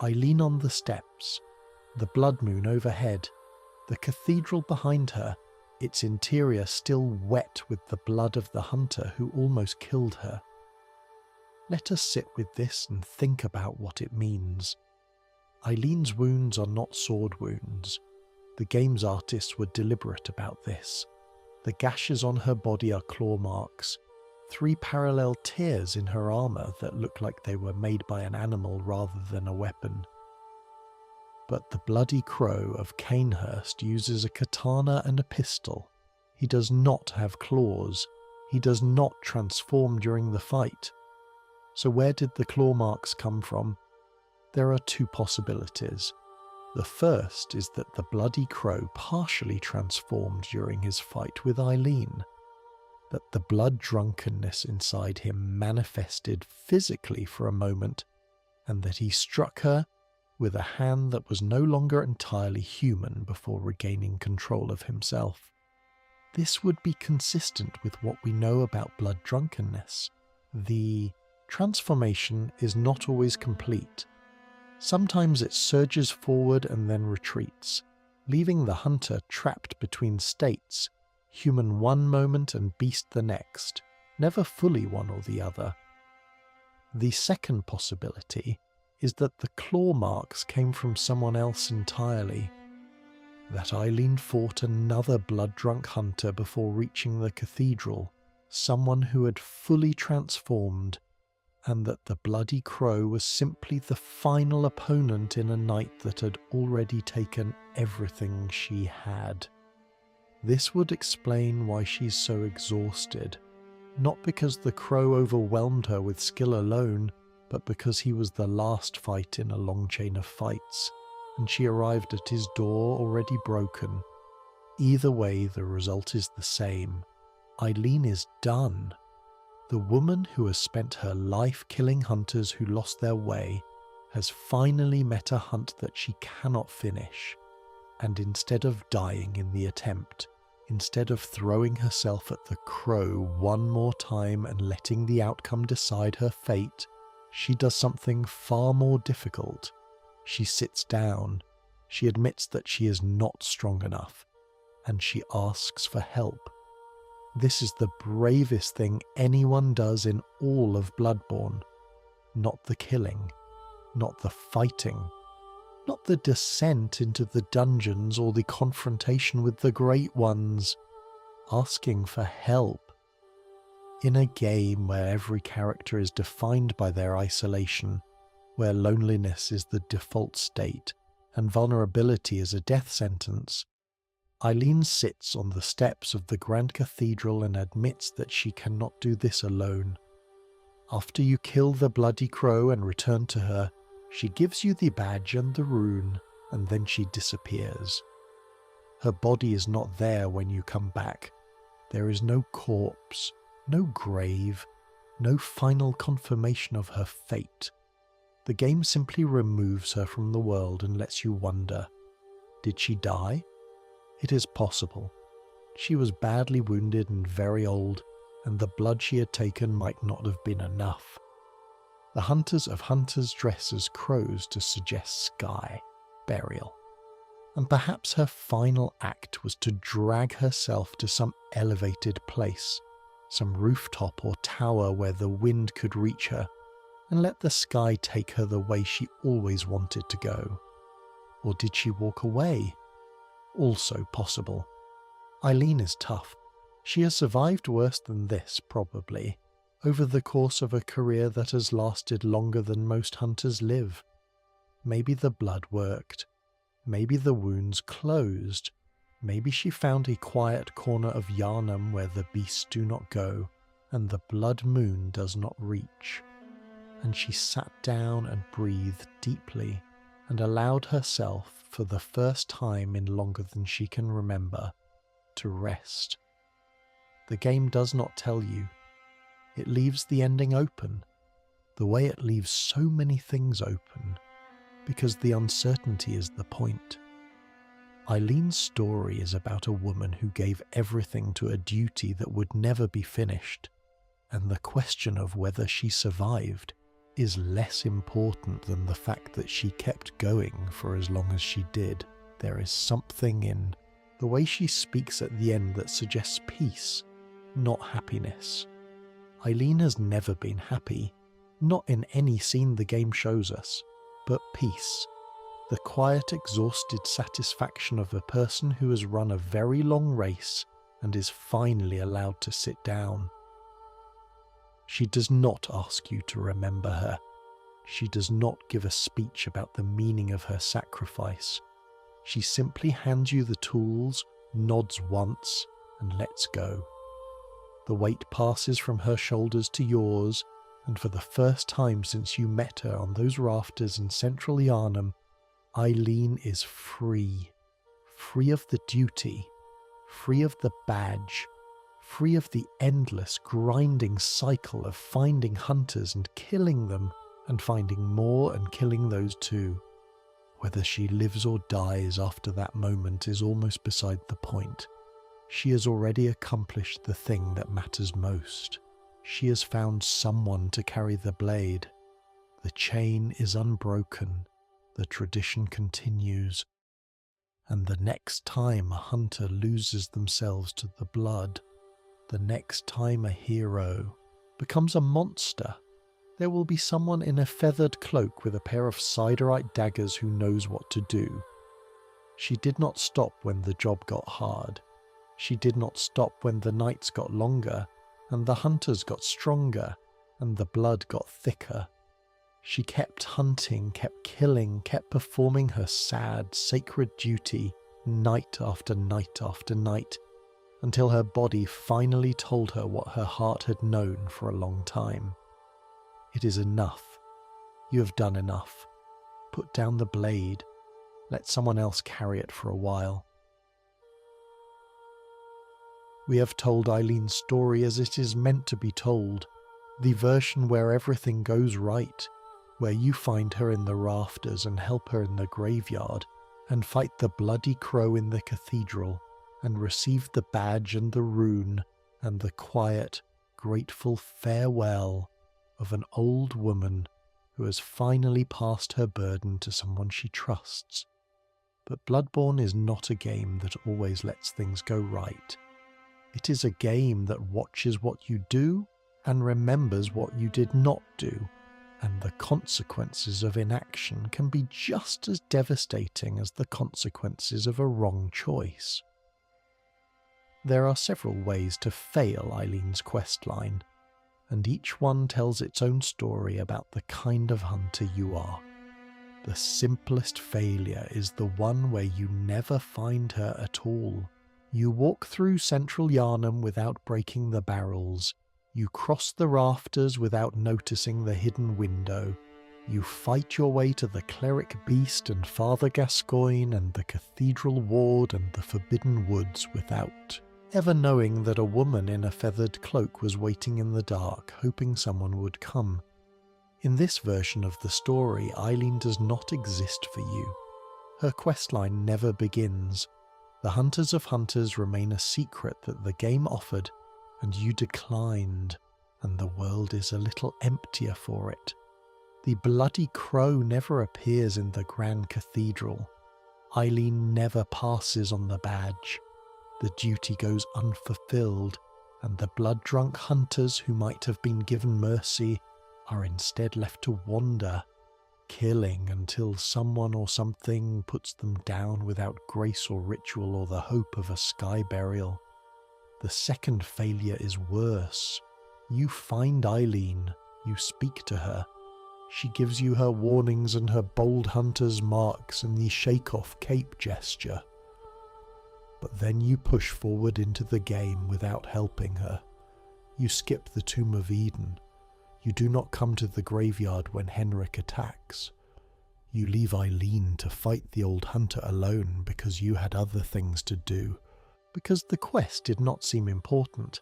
Eileen on the steps, the blood moon overhead, the cathedral behind her, its interior still wet with the blood of the hunter who almost killed her. Let us sit with this and think about what it means. Eileen's wounds are not sword wounds. The game's artists were deliberate about this. The gashes on her body are claw marks, 3 parallel tears in her armour that look like they were made by an animal rather than a weapon. But the Bloody Crow of Cainhurst uses a katana and a pistol. He does not have claws. He does not transform during the fight. So where did the claw marks come from? There are two possibilities. The first is that the Bloody Crow partially transformed during his fight with Eileen, that the blood-drunkenness inside him manifested physically for a moment, and that he struck her with a hand that was no longer entirely human before regaining control of himself. This would be consistent with what we know about blood-drunkenness. The transformation is not always complete. Sometimes it surges forward and then retreats, leaving the hunter trapped between states, human one moment and beast the next, never fully one or the other. The second possibility is that the claw marks came from someone else entirely, that Eileen fought another blood-drunk hunter before reaching the cathedral, someone who had fully transformed, and that the Bloody Crow was simply the final opponent in a night that had already taken everything she had. This would explain why she's so exhausted, not because the Crow overwhelmed her with skill alone, but because he was the last fight in a long chain of fights, and she arrived at his door already broken. Either way, the result is the same. Eileen is done. The woman who has spent her life killing hunters who lost their way has finally met a hunt that she cannot finish, and instead of dying in the attempt, instead of throwing herself at the Crow one more time and letting the outcome decide her fate, she does something far more difficult. She sits down, she admits that she is not strong enough, and she asks for help. This is the bravest thing anyone does in all of Bloodborne. Not the killing, not the fighting, not the descent into the dungeons or the confrontation with the Great Ones. Asking for help. In a game where every character is defined by their isolation, where loneliness is the default state and vulnerability is a death sentence, Eileen sits on the steps of the Grand Cathedral and admits that she cannot do this alone. After you kill the Bloody Crow and return to her, she gives you the badge and the rune, and then she disappears. Her body is not there when you come back. There is no corpse, no grave, no final confirmation of her fate. The game simply removes her from the world and lets you wonder, did she die? It is possible. She was badly wounded and very old, and the blood she had taken might not have been enough. The hunters of hunters dress as crows to suggest sky, burial. And perhaps her final act was to drag herself to some elevated place, some rooftop or tower where the wind could reach her, and let the sky take her the way she always wanted to go. Or did she walk away? Also possible. Eileen is tough. She has survived worse than this, probably, over the course of a career that has lasted longer than most hunters live. Maybe the blood worked. Maybe the wounds closed. Maybe she found a quiet corner of Yharnam where the beasts do not go, and the blood moon does not reach. And she sat down and breathed deeply, and allowed herself, for the first time in longer than she can remember, to rest. The game does not tell you. It leaves the ending open, the way it leaves so many things open, because the uncertainty is the point. Eileen's story is about a woman who gave everything to a duty that would never be finished, and the question of whether she survived is less important than the fact that she kept going for as long as she did. There is something in the way she speaks at the end that suggests peace, not happiness. Eileen has never been happy, not in any scene the game shows us, but peace. The quiet, exhausted satisfaction of a person who has run a very long race and is finally allowed to sit down. She does not ask you to remember her. She does not give a speech about the meaning of her sacrifice. She simply hands you the tools, nods once, and lets go. The weight passes from her shoulders to yours, and for the first time since you met her on those rafters in Central Yharnam, Eileen is free. Free of the duty, free of the badge, free of the endless grinding cycle of finding hunters and killing them, and finding more and killing those too. Whether she lives or dies after that moment is almost beside the point. She has already accomplished the thing that matters most. She has found someone to carry the blade. The chain is unbroken. The tradition continues. And the next time a hunter loses themselves to the blood, the next time a hero becomes a monster, there will be someone in a feathered cloak with a pair of siderite daggers who knows what to do. She did not stop when the job got hard. She did not stop when the nights got longer, and the hunters got stronger, and the blood got thicker. She kept hunting, kept killing, kept performing her sad, sacred duty, night after night after night, until her body finally told her what her heart had known for a long time. It is enough. You have done enough. Put down the blade. Let someone else carry it for a while. We have told Eileen's story as it is meant to be told, the version where everything goes right, where you find her in the rafters and help her in the graveyard, and fight the Bloody Crow in the cathedral, and receive the badge and the rune, and the quiet, grateful farewell of an old woman who has finally passed her burden to someone she trusts. But Bloodborne is not a game that always lets things go right. It is a game that watches what you do and remembers what you did not do, and the consequences of inaction can be just as devastating as the consequences of a wrong choice. There are several ways to fail Eileen's questline, and each one tells its own story about the kind of hunter you are. The simplest failure is the one where you never find her at all. You walk through Central Yharnam without breaking the barrels. You cross the rafters without noticing the hidden window. You fight your way to the cleric beast and Father Gascoigne and the cathedral ward and the forbidden woods without ever knowing that a woman in a feathered cloak was waiting in the dark, hoping someone would come. In this version of the story, Eileen does not exist for you. Her questline never begins. The Hunters of Hunters remain a secret that the game offered, and you declined, and the world is a little emptier for it. The Bloody Crow never appears in the Grand Cathedral. Eileen never passes on the badge. The duty goes unfulfilled, and the blood-drunk hunters who might have been given mercy are instead left to wander, killing until someone or something puts them down without grace or ritual or the hope of a sky burial. The second failure is worse. You find Eileen, you speak to her. She gives you her warnings and her bold hunter's marks and the shake-off cape gesture. But then you push forward into the game without helping her. You skip the Tomb of Eden. You do not come to the graveyard when Henryk attacks. You leave Eileen to fight the old hunter alone because you had other things to do, because the quest did not seem important,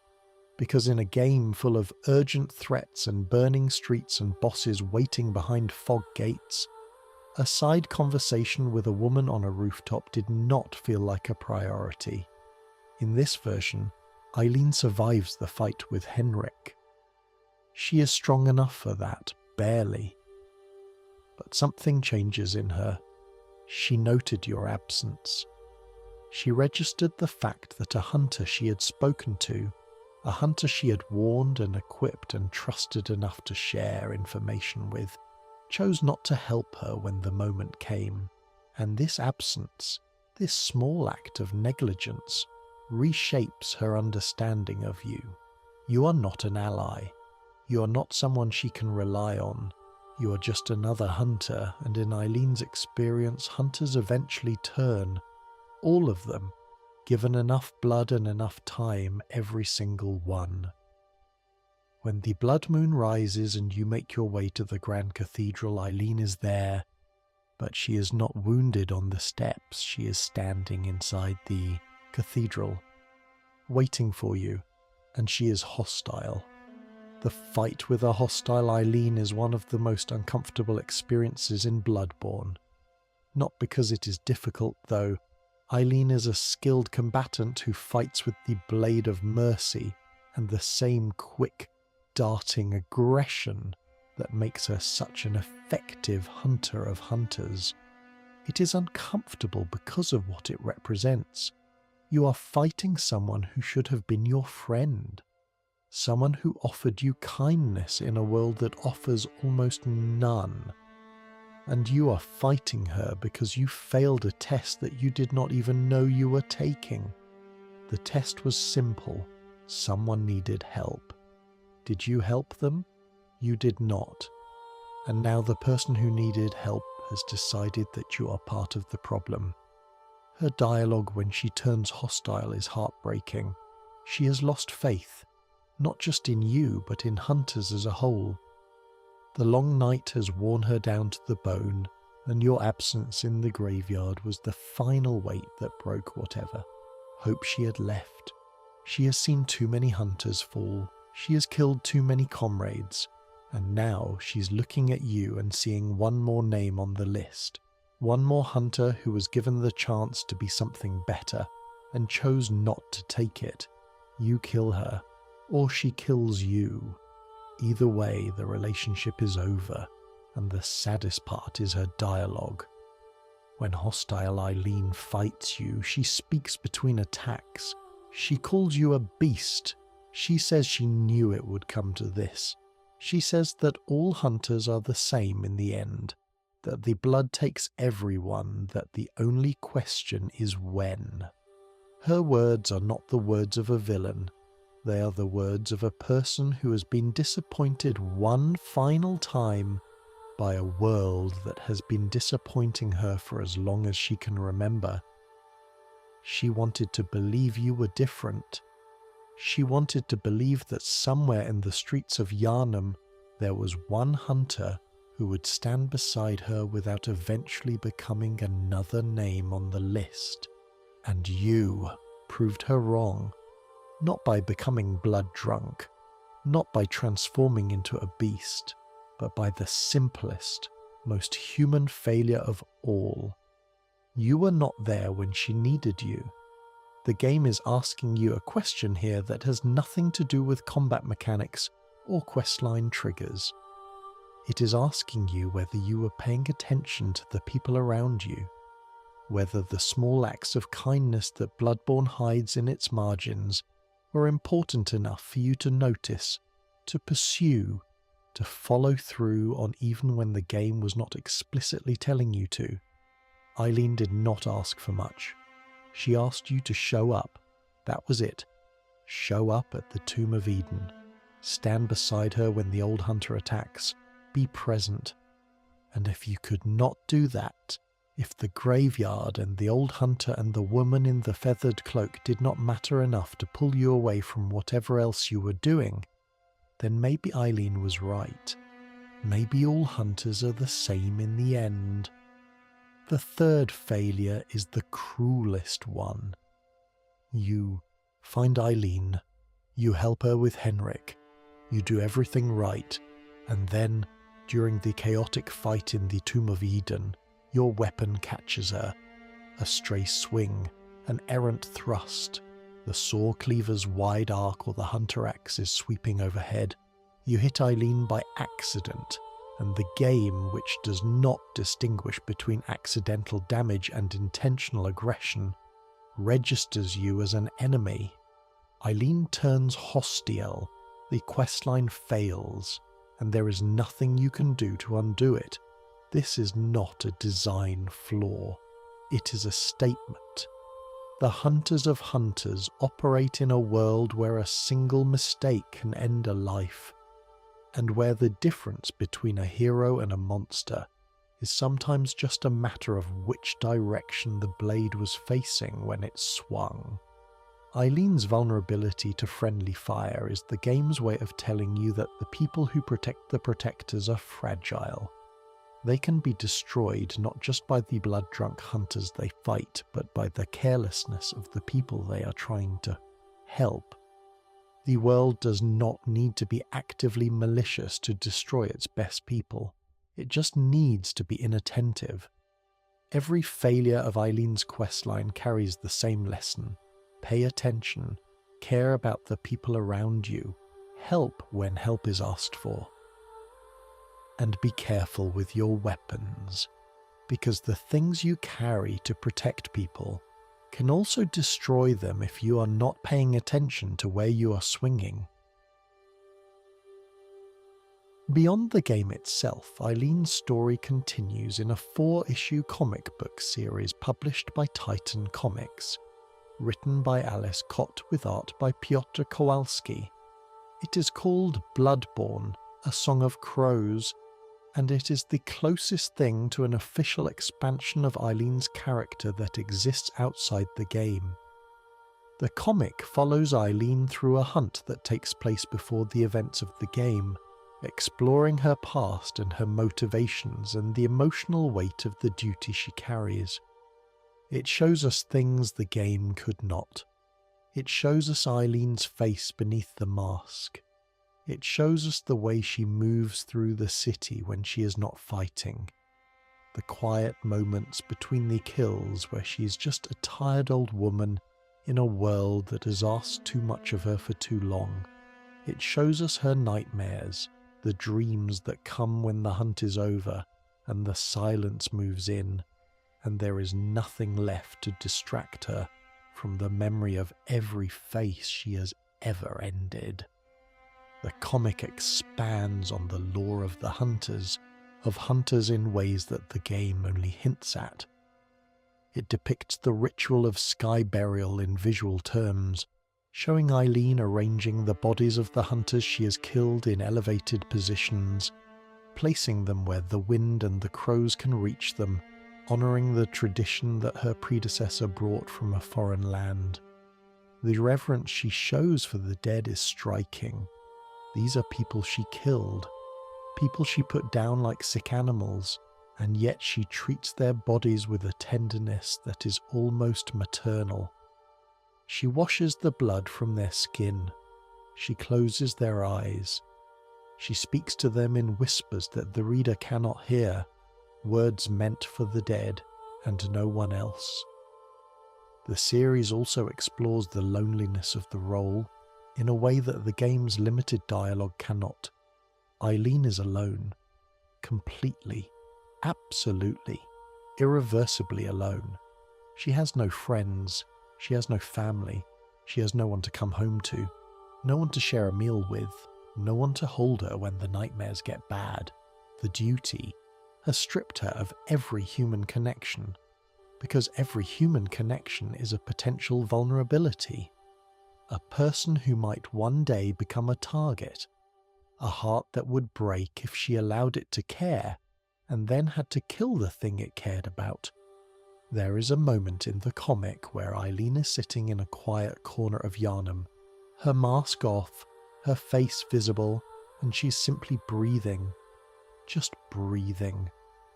because in a game full of urgent threats and burning streets and bosses waiting behind fog gates, a side conversation with a woman on a rooftop did not feel like a priority. In this version, Eileen survives the fight with Henryk. She is strong enough for that, barely. But something changes in her. She noted your absence. She registered the fact that a hunter she had spoken to, a hunter she had warned and equipped and trusted enough to share information with, chose not to help her when the moment came, and this absence, this small act of negligence, reshapes her understanding of you. You are not an ally. You are not someone she can rely on. You are just another hunter, and in Eileen's experience, hunters eventually turn, all of them, given enough blood and enough time, every single one. When the blood moon rises and you make your way to the Grand Cathedral, Eileen is there, but she is not wounded on the steps. She is standing inside the cathedral, waiting for you, and she is hostile. The fight with a hostile Eileen is one of the most uncomfortable experiences in Bloodborne. Not because it is difficult, though. Eileen is a skilled combatant who fights with the blade of mercy and the same quick, darting aggression that makes her such an effective hunter of hunters. It is uncomfortable because of what it represents. You are fighting someone who should have been your friend. Someone who offered you kindness in a world that offers almost none. And you are fighting her because you failed a test that you did not even know you were taking. The test was simple. Someone needed help. Did you help them? You did not. And now the person who needed help has decided that you are part of the problem. Her dialogue when she turns hostile is heartbreaking. She has lost faith, not just in you, but in hunters as a whole. The long night has worn her down to the bone, and your absence in the graveyard was the final weight that broke whatever hope she had left. She has seen too many hunters fall. She has killed too many comrades. And now she's looking at you and seeing one more name on the list. One more hunter who was given the chance to be something better and chose not to take it. You kill her, or she kills you. Either way, the relationship is over, and the saddest part is her dialogue. When hostile Eileen fights you, she speaks between attacks. She calls you a beast. She says she knew it would come to this. She says that all hunters are the same in the end, that the blood takes everyone, that the only question is when. Her words are not the words of a villain. They are the words of a person who has been disappointed one final time by a world that has been disappointing her for as long as she can remember. She wanted to believe you were different. She wanted to believe that somewhere in the streets of Yharnam there was one hunter who would stand beside her without eventually becoming another name on the list. And you proved her wrong. Not by becoming blood drunk, not by transforming into a beast, but by the simplest, most human failure of all. You were not there when she needed you. The game is asking you a question here that has nothing to do with combat mechanics or questline triggers. It is asking you whether you were paying attention to the people around you, whether the small acts of kindness that Bloodborne hides in its margins were important enough for you to notice, to pursue, to follow through on even when the game was not explicitly telling you to. Eileen did not ask for much. She asked you to show up. That was it. Show up at the Tomb of Eden. Stand beside her when the old hunter attacks. Be present. And if you could not do that, if the graveyard and the old hunter and the woman in the feathered cloak did not matter enough to pull you away from whatever else you were doing, then maybe Eileen was right. Maybe all hunters are the same in the end. The third failure is the cruelest one. You find Eileen, you help her with Henryk, you do everything right, and then, during the chaotic fight in the Tomb of Eden, your weapon catches her. A stray swing, an errant thrust, the saw cleaver's wide arc or the hunter axe is sweeping overhead. You hit Eileen by accident, and the game, which does not distinguish between accidental damage and intentional aggression, registers you as an enemy. Eileen turns hostile, the questline fails, and there is nothing you can do to undo it. This is not a design flaw. It is a statement. The hunters of hunters operate in a world where a single mistake can end a life, and where the difference between a hero and a monster is sometimes just a matter of which direction the blade was facing when it swung. Eileen's vulnerability to friendly fire is the game's way of telling you that the people who protect the protectors are fragile. They can be destroyed not just by the blood-drunk hunters they fight, but by the carelessness of the people they are trying to help. The world does not need to be actively malicious to destroy its best people. It just needs to be inattentive. Every failure of Eileen's questline carries the same lesson. Pay attention, care about the people around you, help when help is asked for. And be careful with your weapons, because the things you carry to protect people can also destroy them if you are not paying attention to where you are swinging. Beyond the game itself, Eileen's story continues in a 4-issue comic book series published by Titan Comics, written by Alice Cott with art by Piotr Kowalski. It is called Bloodborne, A Song of Crows, and it is the closest thing to an official expansion of Eileen's character that exists outside the game. The comic follows Eileen through a hunt that takes place before the events of the game, exploring her past and her motivations and the emotional weight of the duty she carries. It shows us things the game could not. It shows us Eileen's face beneath the mask. It shows us the way she moves through the city when she is not fighting. The quiet moments between the kills where she is just a tired old woman in a world that has asked too much of her for too long. It shows us her nightmares, the dreams that come when the hunt is over and the silence moves in, and there is nothing left to distract her from the memory of every face she has ever ended. The comic expands on the lore of the hunters in ways that the game only hints at. It depicts the ritual of sky burial in visual terms, showing Eileen arranging the bodies of the hunters she has killed in elevated positions, placing them where the wind and the crows can reach them, honouring the tradition that her predecessor brought from a foreign land. The reverence she shows for the dead is striking. These are people she killed, people she put down like sick animals, and yet she treats their bodies with a tenderness that is almost maternal. She washes the blood from their skin. She closes their eyes. She speaks to them in whispers that the reader cannot hear, words meant for the dead and no one else. The series also explores the loneliness of the role in a way that the game's limited dialogue cannot. Eileen is alone. Completely. Absolutely. Irreversibly alone. She has no friends. She has no family. She has no one to come home to. No one to share a meal with. No one to hold her when the nightmares get bad. The duty has stripped her of every human connection, because every human connection is a potential vulnerability. A person who might one day become a target, a heart that would break if she allowed it to care, and then had to kill the thing it cared about. There is a moment in the comic where Eileen is sitting in a quiet corner of Yharnam, her mask off, her face visible, and she's simply breathing. Just breathing.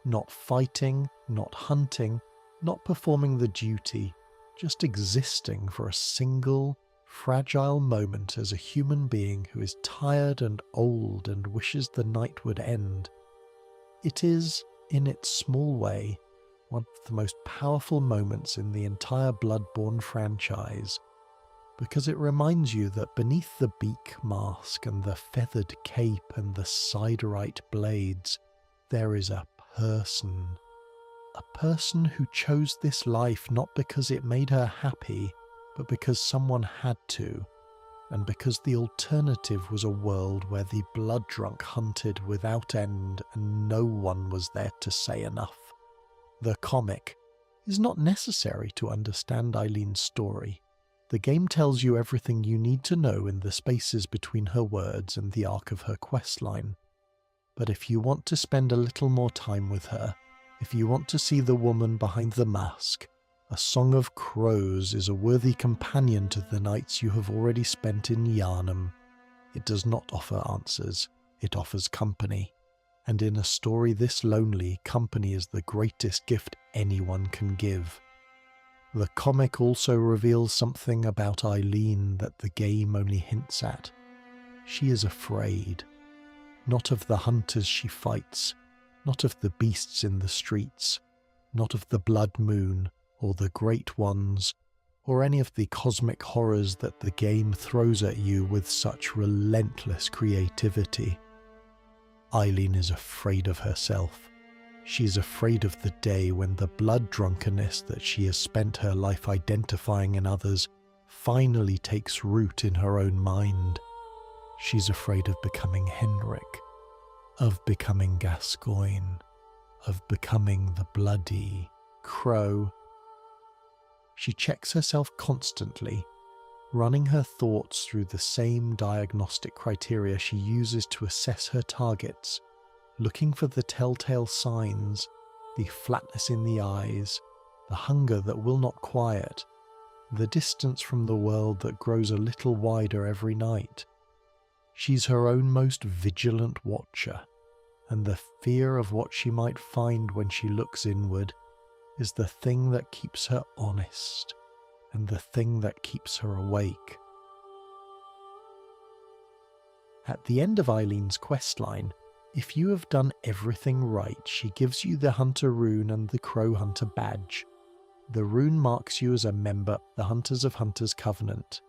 Not fighting, not hunting, not performing the duty, just existing for a single, fragile moment as a human being who is tired and old and wishes the night would end. It is, in its small way, one of the most powerful moments in the entire Bloodborne franchise, because it reminds you that beneath the beak mask and the feathered cape and the siderite blades, there is a person. A person who chose this life not because it made her happy, but because someone had to, and because the alternative was a world where the blood-drunk hunted without end and no one was there to say enough. The comic is not necessary to understand Eileen's story. The game tells you everything you need to know in the spaces between her words and the arc of her questline. But if you want to spend a little more time with her, if you want to see the woman behind the mask, A song of crows is a worthy companion to the nights you have already spent in Yharnam. It does not offer answers, it offers company. And in a story this lonely, company is the greatest gift anyone can give. The comic also reveals something about Eileen that the game only hints at. She is afraid. Not of the hunters she fights, not of the beasts in the streets, not of the blood moon, or the great ones, or any of the cosmic horrors that the game throws at you with such relentless creativity. Eileen is afraid of herself. She is afraid of the day when the blood-drunkenness that she has spent her life identifying in others finally takes root in her own mind. She's afraid of becoming Henryk, of becoming Gascoigne, of becoming the Bloody Crow. She checks herself constantly, running her thoughts through the same diagnostic criteria she uses to assess her targets, looking for the telltale signs, the flatness in the eyes, the hunger that will not quiet, the distance from the world that grows a little wider every night. She's her own most vigilant watcher, and the fear of what she might find when she looks inward is the thing that keeps her honest, and the thing that keeps her awake. At the end of Eileen's questline, if you have done everything right, she gives you the Hunter rune and the Crow Hunter badge. The rune marks you as a member of the Hunters of Hunters Covenant.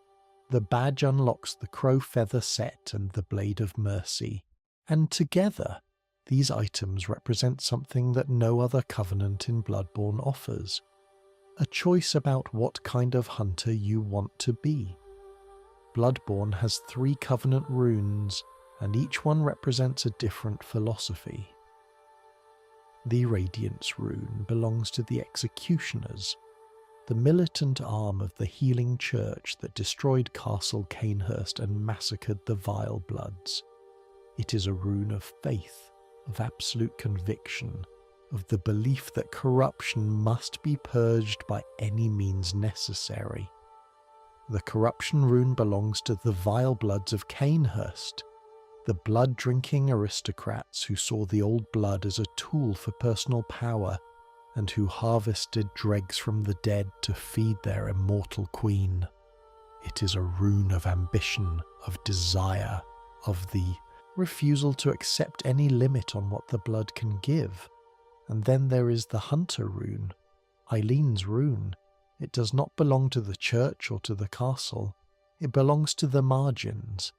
The badge unlocks the Crow Feather set and the Blade of Mercy, and together, these items represent something that no other Covenant in Bloodborne offers. A choice about what kind of hunter you want to be. Bloodborne has 3 Covenant runes, and each one represents a different philosophy. The Radiance rune belongs to the Executioners, the militant arm of the healing church that destroyed Castle Cainhurst and massacred the Vile Bloods. It is a rune of faith, of absolute conviction, of the belief that corruption must be purged by any means necessary. The corruption rune belongs to the Vile Bloods of Cainhurst, the blood-drinking aristocrats who saw the old blood as a tool for personal power and who harvested dregs from the dead to feed their immortal queen. It is a rune of ambition, of desire, of the refusal to accept any limit on what the blood can give. And then there is the Hunter rune, Eileen's rune. It does not belong to the church or to the castle. It belongs to the margins,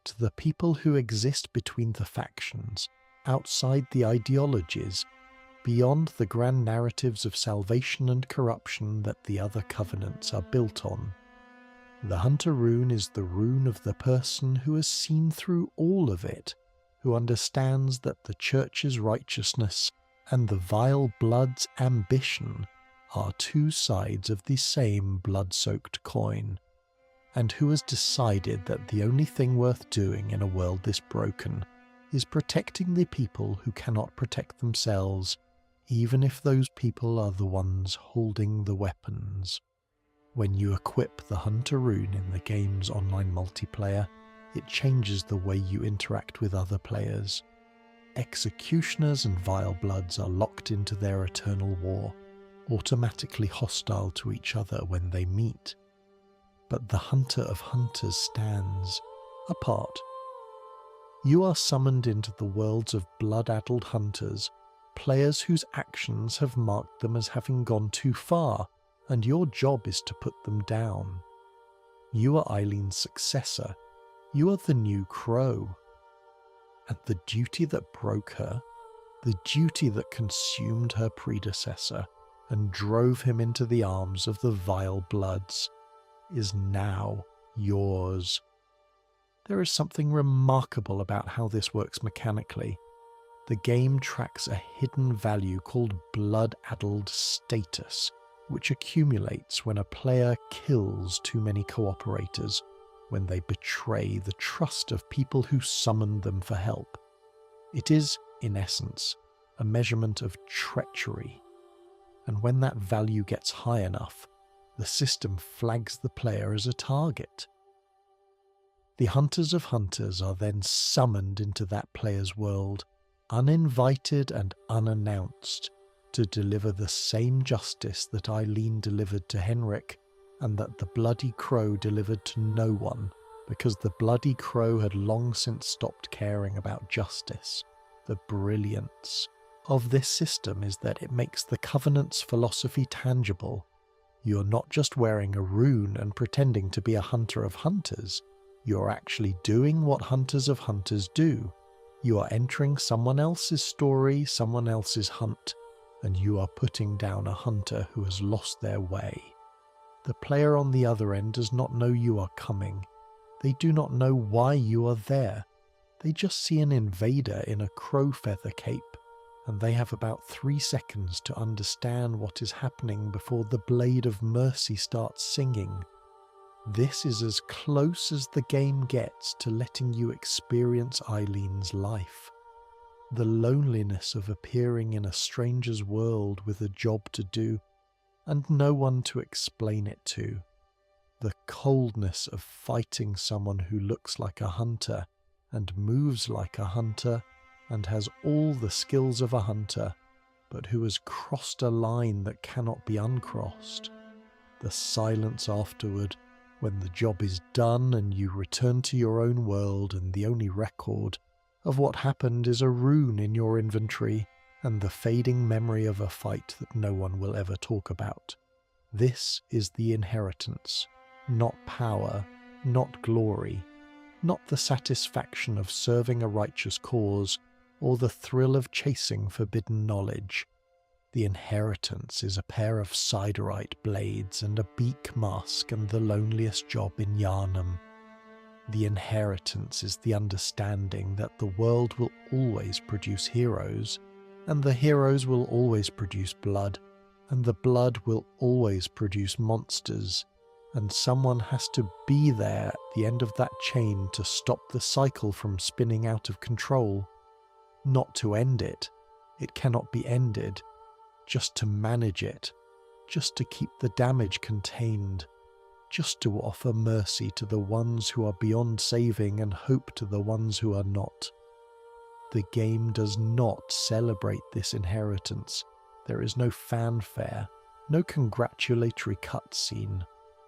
to the people who exist between the factions, outside the ideologies, beyond the grand narratives of salvation and corruption that the other covenants are built on. The Hunter rune is the rune of the person who has seen through all of it, who understands that the church's righteousness and the Vile Blood's ambition are 2 sides of the same blood-soaked coin, and who has decided that the only thing worth doing in a world this broken is protecting the people who cannot protect themselves, even if those people are the ones holding the weapons. When you equip the Hunter rune in the game's online multiplayer, it changes the way you interact with other players. Executioners and Vile Bloods are locked into their eternal war, automatically hostile to each other when they meet. But the Hunter of Hunters stands apart. You are summoned into the worlds of blood-addled hunters, players whose actions have marked them as having gone too far, and your job is to put them down. You are Eileen's successor. You are the new Crow. And the duty that broke her, the duty that consumed her predecessor and drove him into the arms of the Vile Bloods, is now yours. There is something remarkable about how this works mechanically. The game tracks a hidden value called blood-addled status, which accumulates when a player kills too many cooperators, when they betray the trust of people who summoned them for help. It is, in essence, a measurement of treachery. and when that value gets high enough, the system flags the player as a target. The Hunters of Hunters are then summoned into that player's world, uninvited and unannounced, to deliver the same justice that Eileen delivered to Henryk and that the Bloody Crow delivered to no one, because the Bloody Crow had long since stopped caring about justice. The brilliance of this system is that it makes the Covenant's philosophy tangible. You're not just wearing a rune and pretending to be a Hunter of Hunters, you're actually doing what Hunters of Hunters do. You are entering someone else's story, someone else's hunt, and you are putting down a hunter who has lost their way. The player on the other end does not know you are coming. They do not know why you are there. They just see an invader in a crow feather cape, and they have about 3 seconds to understand what is happening before the Blade of Mercy starts singing. This is as close as the game gets to letting you experience Eileen's life. The loneliness of appearing in a stranger's world with a job to do, and no one to explain it to. The coldness of fighting someone who looks like a hunter, and moves like a hunter, and has all the skills of a hunter, but who has crossed a line that cannot be uncrossed. The silence afterward, when the job is done and you return to your own world, and the only record of what happened is a rune in your inventory and the fading memory of a fight that no one will ever talk about. This is the inheritance, not power, not glory, not the satisfaction of serving a righteous cause or the thrill of chasing forbidden knowledge. The inheritance is a pair of siderite blades and a beak mask and the loneliest job in Yharnam. The inheritance is the understanding that the world will always produce heroes, and the heroes will always produce blood, and the blood will always produce monsters, and someone has to be there at the end of that chain to stop the cycle from spinning out of control. Not to end it. It cannot be ended. Just to manage it. Just to keep the damage contained. Just to offer mercy to the ones who are beyond saving and hope to the ones who are not. The game does not celebrate this inheritance. There is no fanfare, no congratulatory cutscene,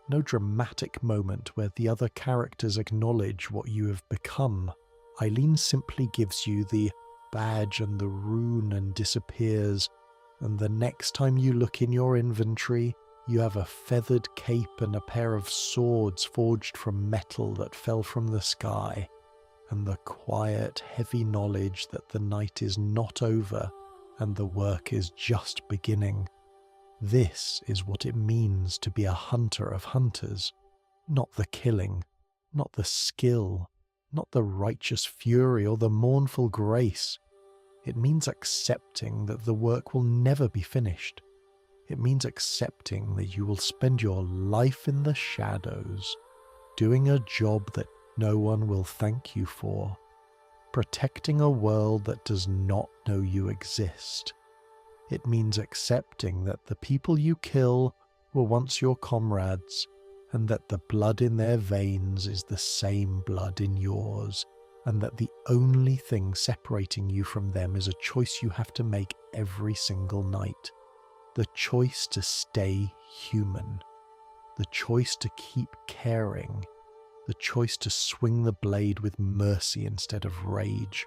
no dramatic moment where the other characters acknowledge what you have become. Eileen simply gives you the badge and the rune and disappears, and the next time you look in your inventory, you have a feathered cape and a pair of swords forged from metal that fell from the sky, and the quiet, heavy knowledge that the night is not over and the work is just beginning. This is what it means to be a hunter of hunters. Not the killing, not the skill, not the righteous fury or the mournful grace. It means accepting that the work will never be finished. It means accepting that you will spend your life in the shadows, doing a job that no one will thank you for, protecting a world that does not know you exist. It means accepting that the people you kill were once your comrades, and that the blood in their veins is the same blood in yours, and that the only thing separating you from them is a choice you have to make every single night. The choice to stay human. The choice to keep caring. The choice to swing the blade with mercy instead of rage.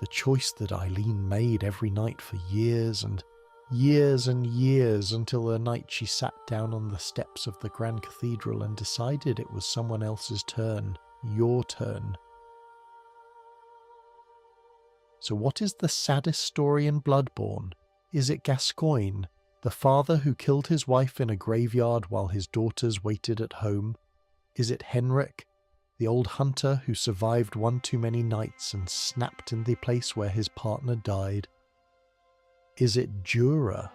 The choice that Eileen made every night for years and years and years, until the night she sat down on the steps of the Grand Cathedral and decided it was someone else's turn, your turn. So what is the saddest story in Bloodborne? Is it Gascoigne, the father who killed his wife in a graveyard while his daughters waited at home? Is it Henryk, the old hunter who survived one too many nights and snapped in the place where his partner died? Is it Djura,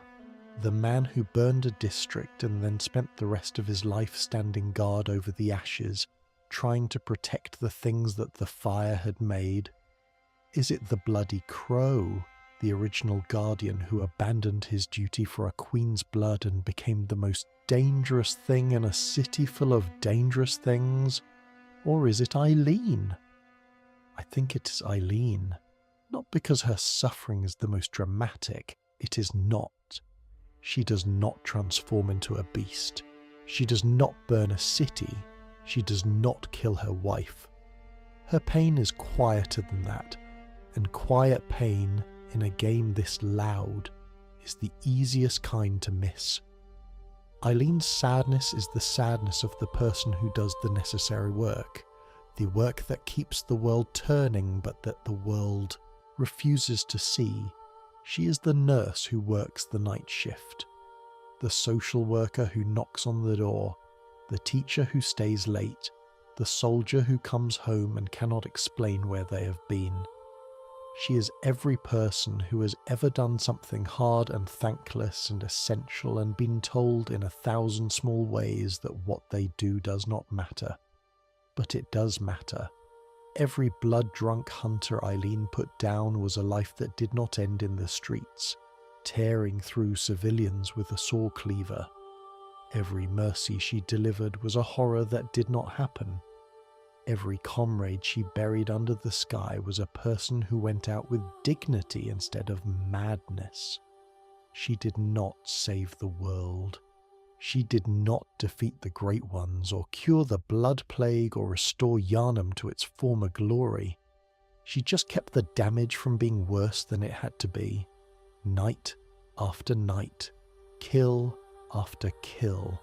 the man who burned a district and then spent the rest of his life standing guard over the ashes, trying to protect the things that the fire had made? Is it the Bloody Crow, the original guardian who abandoned his duty for a queen's blood and became the most dangerous thing in a city full of dangerous things? Or is it Eileen? I think it is Eileen. Not because her suffering is the most dramatic. It is not. She does not transform into a beast. She does not burn a city. She does not kill her wife. Her pain is quieter than that, and quiet pain in a game this loud is the easiest kind to miss. Eileen's sadness is the sadness of the person who does the necessary work, the work that keeps the world turning but that the world refuses to see. She is the nurse who works the night shift, the social worker who knocks on the door, the teacher who stays late, the soldier who comes home and cannot explain where they have been. She is every person who has ever done something hard and thankless and essential and been told in 1,000 small ways that what they do does not matter. But it does matter. Every blood-drunk hunter Eileen put down was a life that did not end in the streets, tearing through civilians with a saw cleaver. Every mercy she delivered was a horror that did not happen. Every comrade she buried under the sky was a person who went out with dignity instead of madness. She did not save the world. She did not defeat the Great Ones or cure the Blood Plague or restore Yharnam to its former glory. She just kept the damage from being worse than it had to be. Night after night, kill after kill,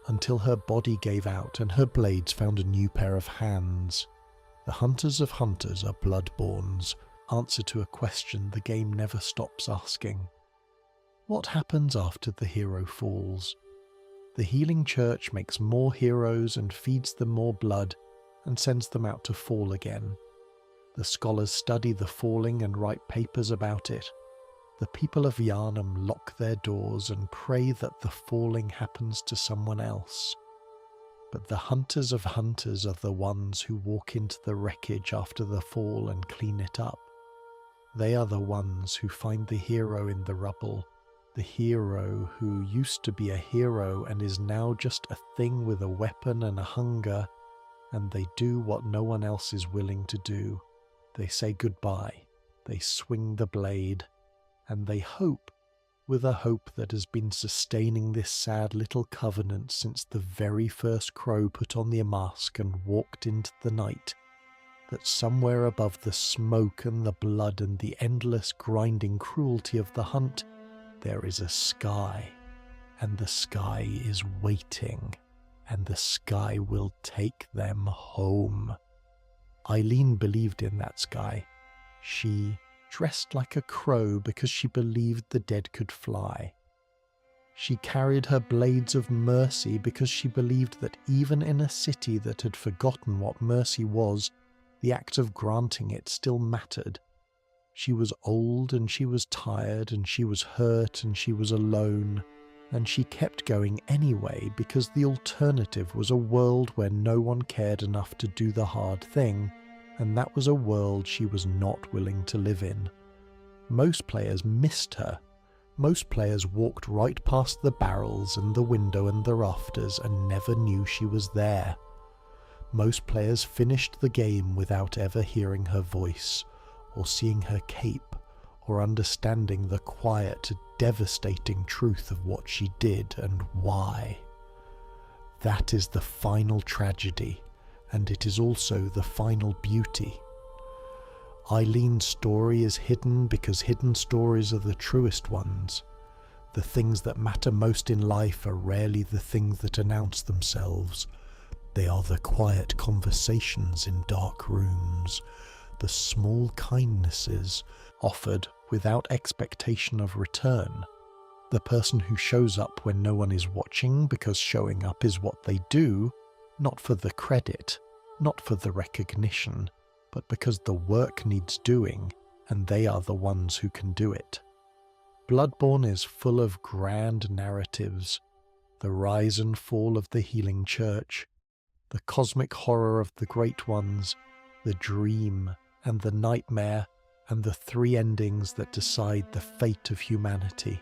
until her body gave out and her blades found a new pair of hands. The hunters of hunters are bloodborns, answer to a question the game never stops asking. What happens after the hero falls? The healing church makes more heroes and feeds them more blood and sends them out to fall again. The scholars study the falling and write papers about it. The people of Yharnam lock their doors and pray that the falling happens to someone else. But the hunters of hunters are the ones who walk into the wreckage after the fall and clean it up. They are the ones who find the hero in the rubble, the hero who used to be a hero and is now just a thing with a weapon and a hunger, and they do what no one else is willing to do. They say goodbye, they swing the blade, and they hope, with a hope that has been sustaining this sad little covenant since the very first crow put on the mask and walked into the night, that somewhere above the smoke and the blood and the endless grinding cruelty of the hunt, there is a sky, and the sky is waiting, and the sky will take them home. Eileen believed in that sky. She dressed like a crow because she believed the dead could fly. She carried her blades of mercy because she believed that even in a city that had forgotten what mercy was, the act of granting it still mattered. She was old and she was tired and she was hurt and she was alone, and she kept going anyway because the alternative was a world where no one cared enough to do the hard thing, and that was a world she was not willing to live in. Most players missed her. Most players walked right past the barrels and the window and the rafters and never knew she was there. Most players finished the game without ever hearing her voice, or seeing her cape, or understanding the quiet, devastating truth of what she did and why. That is the final tragedy, and it is also the final beauty. Eileen's story is hidden because hidden stories are the truest ones. The things that matter most in life are rarely the things that announce themselves. They are the quiet conversations in dark rooms, the small kindnesses offered without expectation of return, the person who shows up when no one is watching because showing up is what they do, not for the credit, not for the recognition, but because the work needs doing, and they are the ones who can do it. Bloodborne is full of grand narratives, the rise and fall of the healing church, the cosmic horror of the Great Ones, the dream and the nightmare, and the three endings that decide the fate of humanity.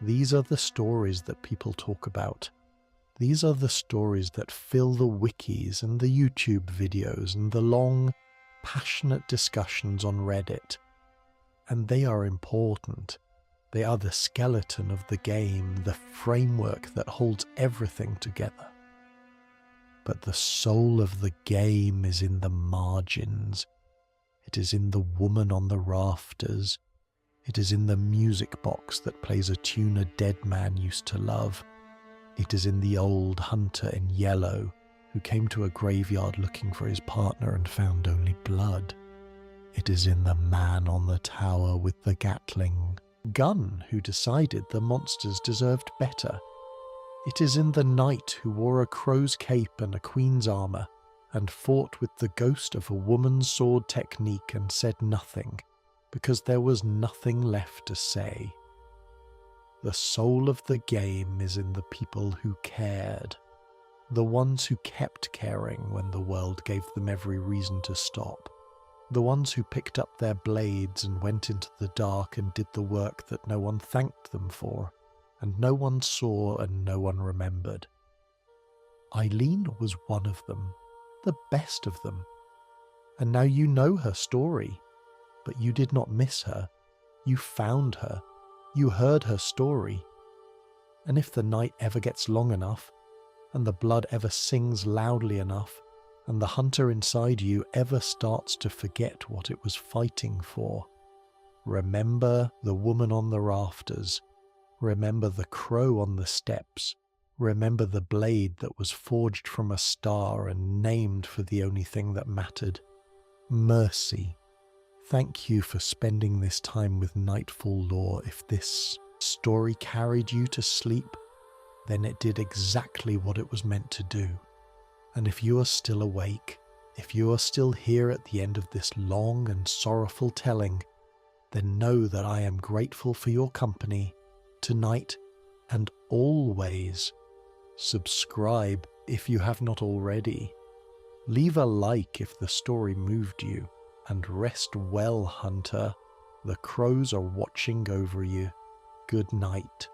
These are the stories that people talk about. These are the stories that fill the wikis and the YouTube videos and the long, passionate discussions on Reddit. And they are important. They are the skeleton of the game, the framework that holds everything together. But the soul of the game is in the margins. It is in the woman on the rafters. It is in the music box that plays a tune a dead man used to love. It is in the old hunter in yellow who came to a graveyard looking for his partner and found only blood. It is in the man on the tower with the Gatling gun who decided the monsters deserved better. It is in the knight who wore a crow's cape and a queen's armour and fought with the ghost of a woman's sword technique and said nothing, because there was nothing left to say. The soul of the game is in the people who cared, the ones who kept caring when the world gave them every reason to stop, the ones who picked up their blades and went into the dark and did the work that no one thanked them for, and no one saw and no one remembered. Eileen was one of them, the best of them. And now you know her story, but you did not miss her. You found her. You heard her story. And if the night ever gets long enough, and the blood ever sings loudly enough, and the hunter inside you ever starts to forget what it was fighting for, remember the woman on the rafters. Remember the crow on the steps. Remember the blade that was forged from a star and named for the only thing that mattered. Mercy. Thank you for spending this time with Nightfall lore. If this story carried you to sleep, then it did exactly what it was meant to do. And if you are still awake, if you are still here at the end of this long and sorrowful telling, then know that I am grateful for your company tonight and always. Subscribe if you have not already. Leave a like if the story moved you, and rest well, hunter. The crows are watching over you. Good night.